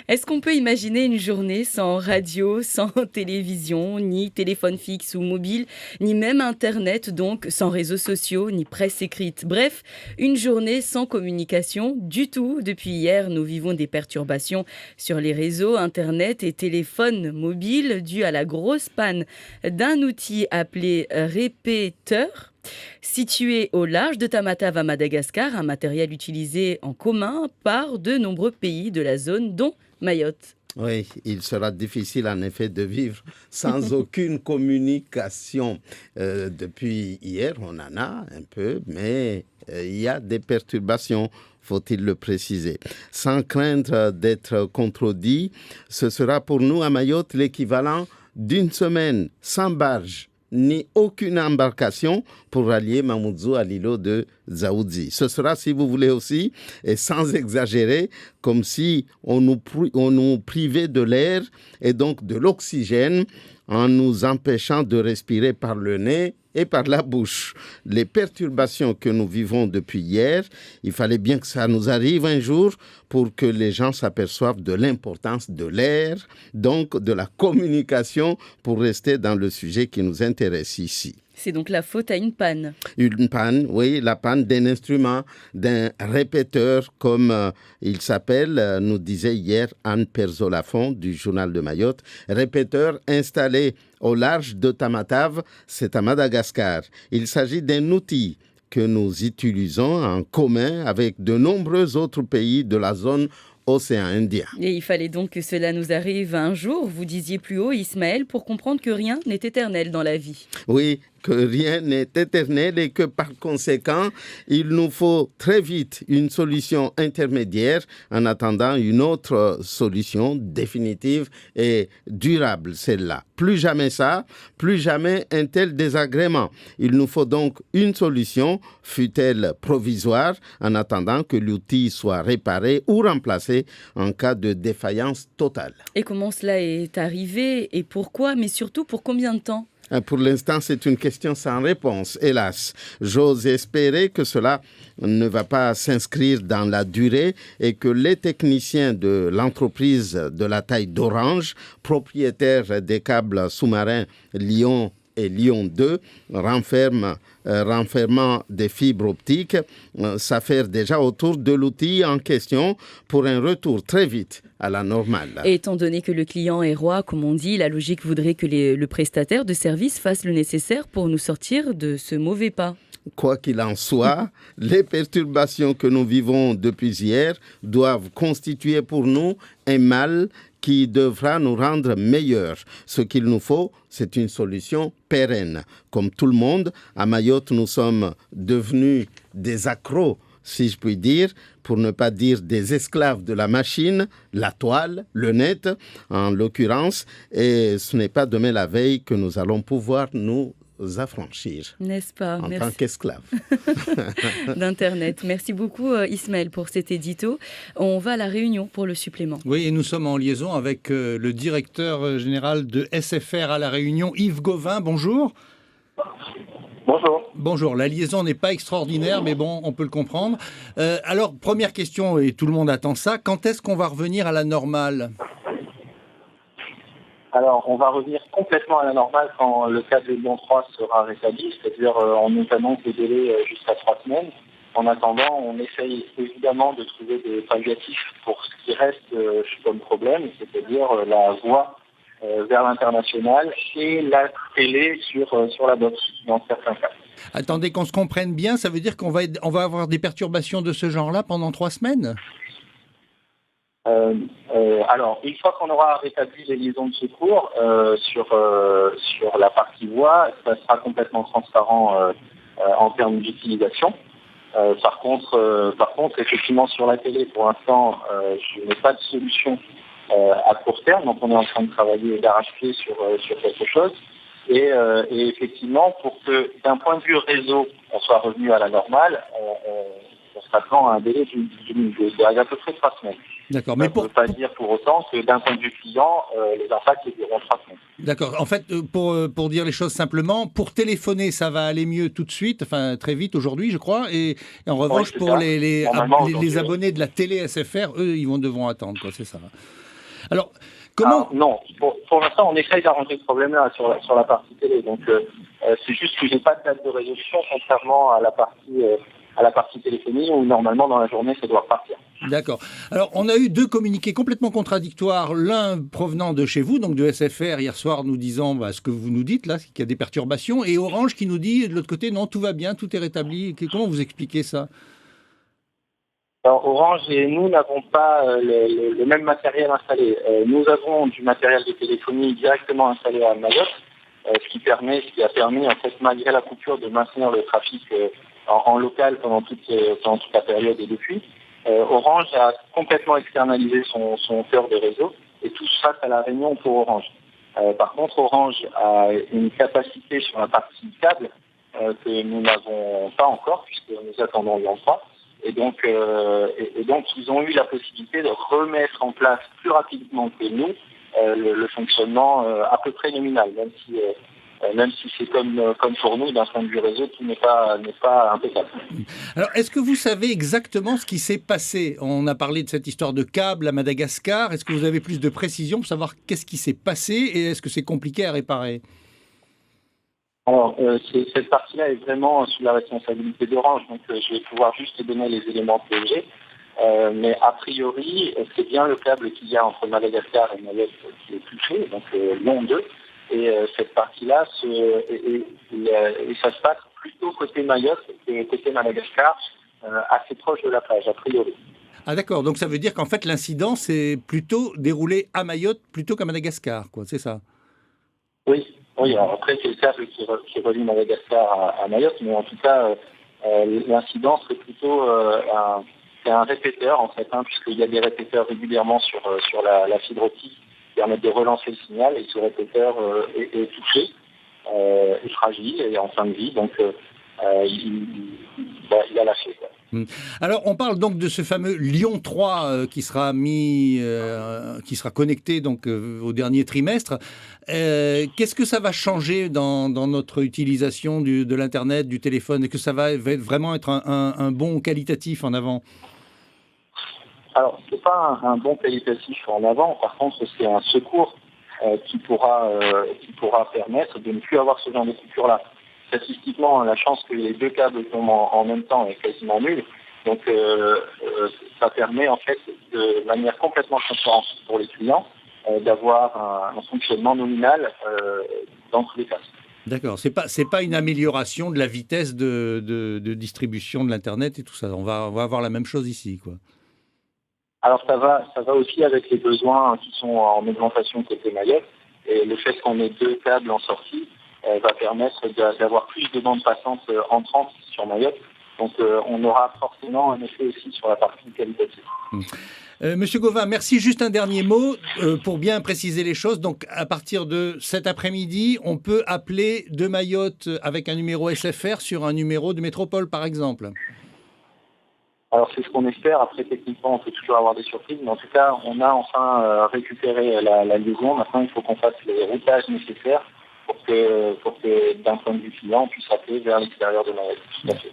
Est-ce qu'on peut imaginer une journée sans radio, sans télévision, ni téléphone fixe ou mobile, ni même Internet, donc sans réseaux sociaux, ni presse écrite? Bref, une journée sans communication du tout. Depuis hier, nous vivons des perturbations sur les réseaux, Internet et téléphones mobiles dues à la grosse panne d'un outil appelé répéteur. Situé au large de Tamatave à Madagascar, un matériel utilisé en commun par de nombreux pays de la zone, dont Mayotte. Oui, il sera difficile en effet de vivre sans aucune communication. Depuis hier, on en a un peu, mais il y a des perturbations, faut-il le préciser. Sans craindre d'être contredit, ce sera pour nous à Mayotte l'équivalent d'une semaine sans barge ni aucune embarcation pour rallier Mamoudzou à l'îlot de Dzaoudzi. Ce sera, si vous voulez aussi, et sans exagérer, comme si on nous privait de l'air et donc de l'oxygène en nous empêchant de respirer par le nez et par la bouche. Les perturbations que nous vivons depuis hier, il fallait bien que ça nous arrive un jour pour que les gens s'aperçoivent de l'importance de l'air, donc de la communication, pour rester dans le sujet qui nous intéresse ici. C'est donc la faute à une panne. Une panne, oui, la panne d'un instrument, d'un répéteur, comme il s'appelle, nous disait hier Anne Perzolafon du Journal de Mayotte. Répéteur installé au large de Tamatave, c'est à Madagascar. Il s'agit d'un outil que nous utilisons en commun avec de nombreux autres pays de la zone océan Indien. Et il fallait donc que cela nous arrive un jour, vous disiez plus haut, Ismaël, pour comprendre que rien n'est éternel dans la vie. Oui, que rien n'est éternel et que par conséquent, il nous faut très vite une solution intermédiaire en attendant une autre solution définitive et durable, celle-là. Plus jamais ça, plus jamais un tel désagrément. Il nous faut donc une solution, fût-elle provisoire, en attendant que l'outil soit réparé ou remplacé en cas de défaillance totale. Et comment cela est arrivé et pourquoi, mais surtout pour combien de temps ? Pour l'instant, c'est une question sans réponse, hélas. J'ose espérer que cela ne va pas s'inscrire dans la durée et que les techniciens de l'entreprise de la taille d'Orange, propriétaire des câbles sous-marins Lyon et Lyon 2, renfermant des fibres optiques, s'affairent déjà autour de l'outil en question pour un retour très vite à la normale. Et étant donné que le client est roi, comme on dit, la logique voudrait que le prestataire de service fasse le nécessaire pour nous sortir de ce mauvais pas. Quoi qu'il en soit, les perturbations que nous vivons depuis hier doivent constituer pour nous un mal qui devra nous rendre meilleurs. Ce qu'il nous faut, c'est une solution pérenne. Comme tout le monde, à Mayotte, nous sommes devenus des accros, si je puis dire, pour ne pas dire des esclaves de la machine, la toile, le net, en l'occurrence, et ce n'est pas demain la veille que nous allons pouvoir nous affranchir. N'est-ce pas? En tant qu'esclave. D'Internet. Merci beaucoup Ismaël pour cet édito. On va à la Réunion pour le supplément. Oui, et nous sommes en liaison avec le directeur général de SFR à la Réunion, Yves Gauvin. Bonjour. Bonjour. Bonjour, la liaison n'est pas extraordinaire, mais bon, on peut le comprendre. Alors, première question, et tout le monde attend ça, quand est-ce qu'on va revenir à la normale ? Alors, on va revenir complètement à la normale quand le cas de Lyon 3 sera rétabli, c'est-à-dire on nous annonce des délais jusqu'à 3 semaines. En attendant, on essaye évidemment de trouver des palliatifs pour ce qui reste comme problème, c'est-à-dire la voie vers l'international et la télé sur la box, dans certains cas. Attendez qu'on se comprenne bien, ça veut dire qu'on va avoir des perturbations de ce genre-là pendant 3 semaines ? Alors, une fois qu'on aura rétabli les liaisons de secours sur la partie voie, ça sera complètement transparent en termes d'utilisation. Par contre, effectivement, sur la télé, pour l'instant, je n'ai pas de solution à court terme, donc on est en train de travailler d'arrache-pied sur quelque chose. Et effectivement, pour que d'un point de vue réseau, on soit revenu à la normale, on s'attend à un délai d'à peu près 3 semaines. D'accord, mais ça ne veut pas dire pour autant que d'un point de vue client, les impacts dureront 3 semaines. D'accord. En fait, pour dire les choses simplement, pour téléphoner, ça va aller mieux tout de suite, enfin très vite aujourd'hui, je crois. Et en revanche, c'est pour ça. les abonnés de la télé SFR, eux, ils devront attendre, quoi. C'est ça. Alors, comment non, pour l'instant, on essaye d'arranger ce problème-là sur la partie télé. Donc, c'est juste que j'ai pas de date de résolution, contrairement à la partie téléphonie où normalement dans la journée ça doit repartir. D'accord. Alors, on a eu 2 communiqués complètement contradictoires, l'un provenant de chez vous, donc de SFR, hier soir, nous disant ce que vous nous dites là, qu'il y a des perturbations, et Orange qui nous dit de l'autre côté, non, tout va bien, tout est rétabli. Comment vous expliquez ça? Alors, Orange et nous n'avons pas le même matériel installé. Nous avons du matériel de téléphonie directement installé à Mayotte, ce qui a permis, en fait, malgré la coupure, de maintenir le trafic en local pendant toute la période et depuis. Orange a complètement externalisé son cœur de réseau et tout ça à la Réunion pour Orange. Par contre, Orange a une capacité sur la partie câble que nous n'avons pas encore puisque nous attendons l'an 3. Et donc, ils ont eu la possibilité de remettre en place plus rapidement que nous le fonctionnement à peu près nominal, même si c'est comme pour nous, d'un point de vue réseau, tout n'est pas impeccable. Alors, est-ce que vous savez exactement ce qui s'est passé? On a parlé de cette histoire de câble à Madagascar. Est-ce que vous avez plus de précisions pour savoir qu'est-ce qui s'est passé et est-ce que c'est compliqué à réparer? Alors, cette partie-là est vraiment sous la responsabilité d'Orange, donc je vais pouvoir juste donner les éléments que j'ai. Mais a priori, c'est bien le câble qu'il y a entre Madagascar et Mayotte qui est touché, donc long 2. Et cette partie-là, ça se passe plutôt côté Mayotte que côté Madagascar, assez proche de la plage, a priori. Ah d'accord, donc ça veut dire qu'en fait l'incident s'est plutôt déroulé à Mayotte plutôt qu'à Madagascar, quoi, c'est ça? Oui, alors après c'est le câble qui relie Madagascar à Mayotte, mais en tout cas l'incident serait plutôt un répéteur en fait, puisqu'il y a des répéteurs régulièrement sur la fibre optique qui permettent de relancer le signal et ce répéteur est touché, est fragile et en fin de vie, donc il a lâché, quoi. Alors, on parle donc de ce fameux Lyon 3 qui sera connecté donc au dernier trimestre. Qu'est-ce que ça va changer dans notre utilisation de l'internet, du téléphone? Est-ce que ça va vraiment être un bond qualitatif en avant? Alors, c'est pas un bon qualitatif en avant. Par contre, c'est un secours qui pourra permettre de ne plus avoir ce genre de coupure-là. Statistiquement, la chance que les 2 câbles tombent en même temps est quasiment nulle. Donc, ça permet en fait, de manière complètement transparente pour les clients, d'avoir un fonctionnement nominal dans tous les cas. D'accord, c'est pas une amélioration de la vitesse de distribution de l'internet et tout ça. On va avoir la même chose ici, quoi. Alors ça va aussi avec les besoins qui sont en augmentation côté Mayotte, et le fait qu'on ait 2 câbles en sortie va permettre d'avoir plus de bandes passantes entrantes sur Mayotte. Donc on aura forcément un effet aussi sur la partie qualitative. Monsieur Gauvin, merci. Juste un dernier mot pour bien préciser les choses. Donc à partir de cet après-midi, on peut appeler de Mayotte avec un numéro SFR sur un numéro de métropole, par exemple. Alors c'est ce qu'on espère. Après, techniquement, on peut toujours avoir des surprises, mais en tout cas, on a enfin récupéré la liaison. Maintenant, il faut qu'on fasse les routages nécessaires pour que d'un point de vue client, on puisse appeler vers l'extérieur de Mayotte. Tout à fait.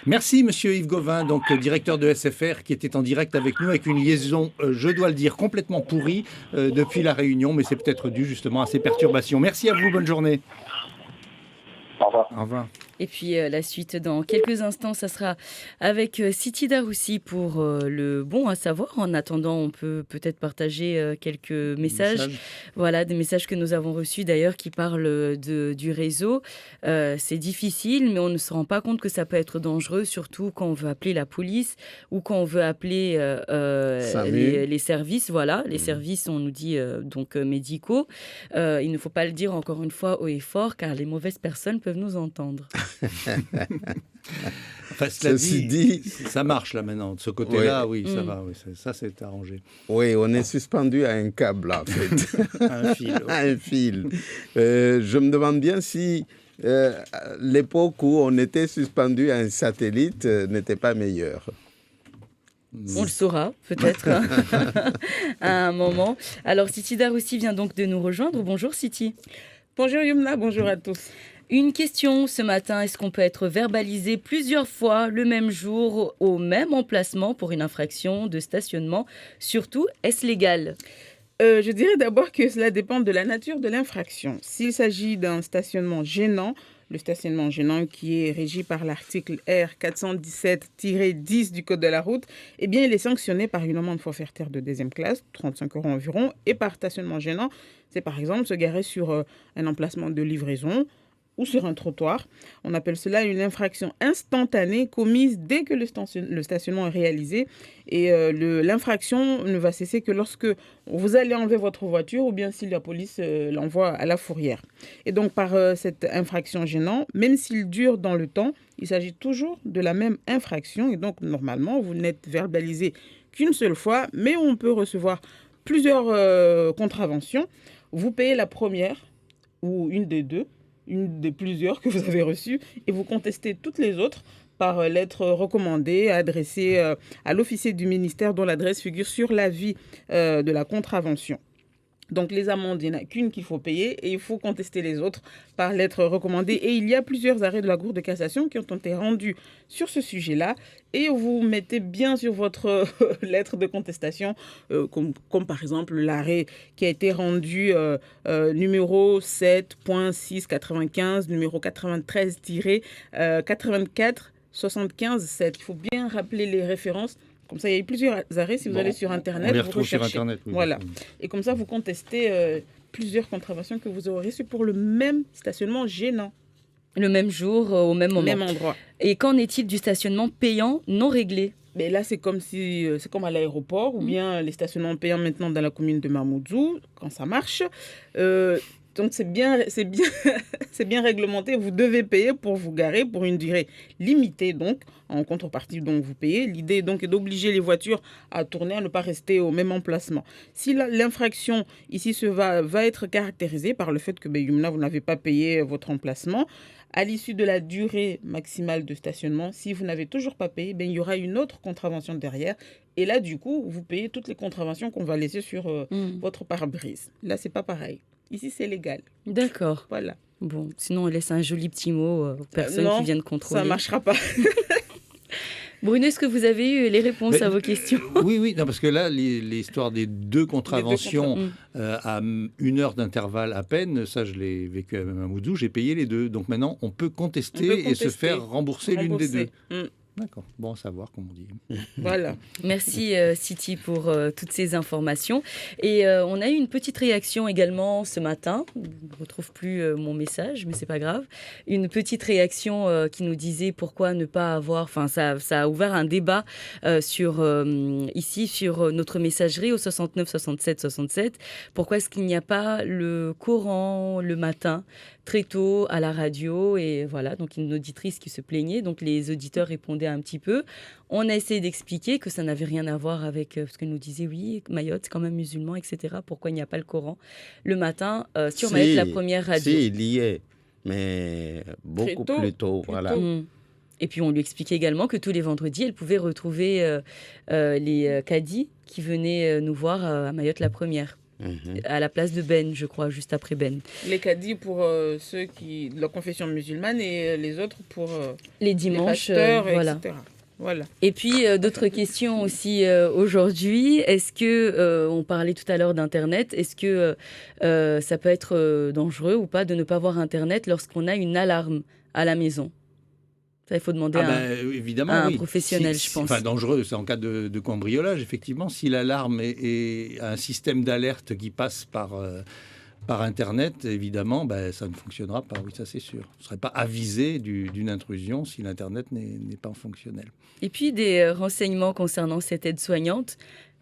Merci Monsieur Yves Gauvin, donc directeur de SFR, qui était en direct avec nous avec une liaison, je dois le dire, complètement pourrie depuis la Réunion, mais c'est peut-être dû justement à ces perturbations. Merci à vous, bonne journée. Au revoir. Au revoir. Et puis la suite dans quelques instants, ça sera avec Siti Daroussi pour le bon à savoir. En attendant, on peut peut-être partager quelques messages. Voilà, des messages que nous avons reçus d'ailleurs qui parlent du réseau. C'est difficile, mais on ne se rend pas compte que ça peut être dangereux, surtout quand on veut appeler la police ou quand on veut appeler les services. Voilà, les services, on nous dit donc médicaux. Il ne faut pas le dire encore une fois haut et fort, car les mauvaises personnes peuvent nous entendre. Enfin, ceci dit, ça marche là maintenant. De ce côté-là, oui, ça va. Oui, ça, c'est arrangé. Oui, on est suspendu à un câble, là, en fait. Un fil. Ouais. Un fil. Je me demande bien si l'époque où on était suspendu à un satellite n'était pas meilleure. On le saura peut-être à un moment. Alors Siti Daroussi vient donc de nous rejoindre. Bonjour Siti. Bonjour Yumna, bonjour à tous. Une question ce matin, est-ce qu'on peut être verbalisé plusieurs fois le même jour au même emplacement pour une infraction de stationnement? Surtout, est-ce légal? Je dirais d'abord que cela dépend de la nature de l'infraction. S'il s'agit d'un stationnement gênant, le stationnement gênant qui est régi par l'article R 417-10 du Code de la route, eh bien, il est sanctionné par une amende forfaitaire de deuxième classe, 35 € environ, et par stationnement gênant, c'est par exemple se garer sur un emplacement de livraison ou sur un trottoir. On appelle cela une infraction instantanée commise dès que le stationnement est réalisé. Et l'infraction ne va cesser que lorsque vous allez enlever votre voiture ou bien si la police l'envoie à la fourrière. Et donc par cette infraction gênante, même s'il dure dans le temps, il s'agit toujours de la même infraction. Et donc normalement, vous n'êtes verbalisé qu'une seule fois, mais on peut recevoir plusieurs contraventions. Vous payez la première ou une des deux, une des plusieurs que vous avez reçues, et vous contestez toutes les autres par lettre recommandée adressée à l'officier du ministère dont l'adresse figure sur l'avis de la contravention. Donc les amendes, il n'y en a qu'une qu'il faut payer et il faut contester les autres par lettre recommandée. Et il y a plusieurs arrêts de la Cour de cassation qui ont été rendus sur ce sujet-là. Et vous mettez bien sur votre lettre de contestation, comme par exemple l'arrêt qui a été rendu numéro 7.695, numéro 93-84-75-7. Il faut bien rappeler les références. Comme ça, il y a eu plusieurs arrêts. Si vous allez sur Internet, on les vous retrouve recherchez. sur Internet. Oui. Voilà. Et comme ça, vous contestez plusieurs contraventions que vous aurez reçues pour le même stationnement gênant. Le même jour, au même moment. Même endroit. Et qu'en est-il du stationnement payant non réglé? Mais là, c'est comme à l'aéroport ou bien les stationnements payants maintenant dans la commune de Mamoudzou, quand ça marche. Donc c'est bien réglementé. Vous devez payer pour vous garer pour une durée limitée, donc en contrepartie, donc vous payez. L'idée donc est d'obliger les voitures à tourner, à ne pas rester au même emplacement. Si l'infraction ici va être caractérisée par le fait que Yumna, vous n'avez pas payé votre emplacement, à l'issue de la durée maximale de stationnement, si vous n'avez toujours pas payé, il y aura une autre contravention derrière. Et là, du coup, vous payez toutes les contraventions qu'on va laisser sur votre pare-brise. Là, c'est pas pareil. Ici, c'est légal. D'accord. Voilà. Bon, sinon, on laisse un joli petit mot aux personnes qui viennent contrôler. Ça ne marchera pas. Bruno, est-ce que vous avez eu les réponses à vos questions? Oui, non, parce que là, l'histoire des deux contraventions à 1 heure d'intervalle à peine, ça, je l'ai vécu à Mamoudzou, j'ai payé les deux. Donc maintenant, on peut contester et se faire rembourser l'une des deux. D'accord, bon à savoir, comme on dit. Voilà. Merci Siti pour toutes ces informations. Et on a eu une petite réaction également ce matin. Je ne retrouve plus mon message, mais c'est pas grave. Une petite réaction qui nous disait pourquoi ne pas avoir... Enfin, ça a ouvert un débat ici sur notre messagerie au 69 67 67. Pourquoi est-ce qu'il n'y a pas le courant le matin très tôt à la radio? Et voilà, donc une auditrice qui se plaignait. Donc les auditeurs répondaient un petit peu. On a essayé d'expliquer que ça n'avait rien à voir avec ce que nous disait, oui, Mayotte, c'est quand même musulman, etc. Pourquoi il n'y a pas le Coran le matin sur Mayotte, la première radio? Si, il y est, mais beaucoup plus tôt. Voilà. Et puis on lui expliquait également que tous les vendredis, elle pouvait retrouver les caddies qui venaient nous voir à Mayotte la première. À la place de Ben, je crois, juste après Ben. Les caddies pour ceux qui de la confession musulmane et les autres pour les dimanches, les pasteurs, voilà. etc. Voilà. Et puis d'autres questions aussi aujourd'hui. Est-ce que, on parlait tout à l'heure d'Internet, est-ce que ça peut être dangereux ou pas de ne pas voir Internet lorsqu'on a une alarme à la maison? Ça, il faut demander évidemment, à un professionnel, je pense. Enfin, dangereux, c'est en cas de cambriolage, effectivement. Si l'alarme est un système d'alerte qui passe par Internet, évidemment, ça ne fonctionnera pas. Oui, ça c'est sûr. On ne serait pas avisé d'une intrusion si l'Internet n'est pas fonctionnel. Et puis des renseignements concernant cette aide-soignante.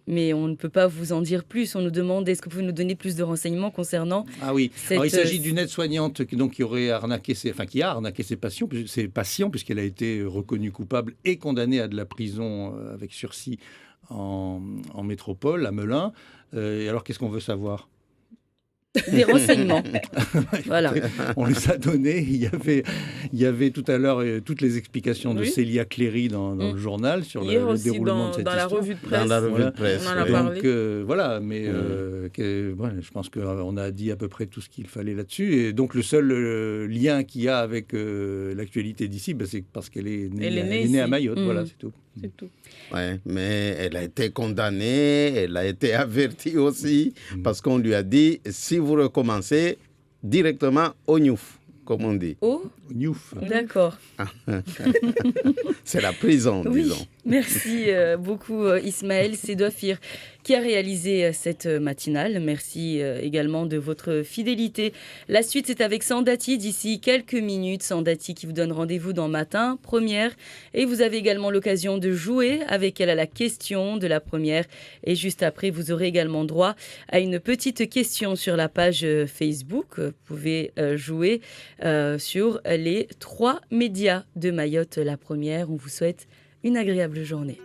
Mais on ne peut pas vous en dire plus. On nous demande, est-ce que vous pouvez nous donner plus de renseignements concernant... Ah oui, alors, il s'agit d'une aide-soignante qui aurait arnaqué qui a arnaqué ses patients, puisqu'elle a été reconnue coupable et condamnée à de la prison avec sursis en métropole, à Melun. Et alors, qu'est-ce qu'on veut savoir? Des renseignements. Voilà. On les a donnés. Il y avait tout à l'heure toutes les explications de Célia Cléry dans le journal sur le déroulement de cette histoire. Dans la revue de presse. Dans la revue de presse. On en a parlé. Donc voilà, mais je pense qu'on a dit à peu près tout ce qu'il fallait là-dessus. Et donc le seul lien qu'il y a avec l'actualité d'ici, c'est parce qu'elle est née à Mayotte. Voilà, c'est tout. C'est tout. Ouais, mais elle a été condamnée, elle a été avertie aussi, parce qu'on lui a dit, si vous recommencez, directement au Niouf, comme on dit. Au Niouf. D'accord. C'est la prison, disons. Merci beaucoup Ismaël Sedouafir qui a réalisé cette matinale. Merci également de votre fidélité. La suite, c'est avec Sandati d'ici quelques minutes. Sandati qui vous donne rendez-vous dans Matin Première. Et vous avez également l'occasion de jouer avec elle à la question de la première. Et juste après, vous aurez également droit à une petite question sur la page Facebook. Vous pouvez jouer sur les 3 médias de Mayotte La Première. On vous souhaite une agréable journée.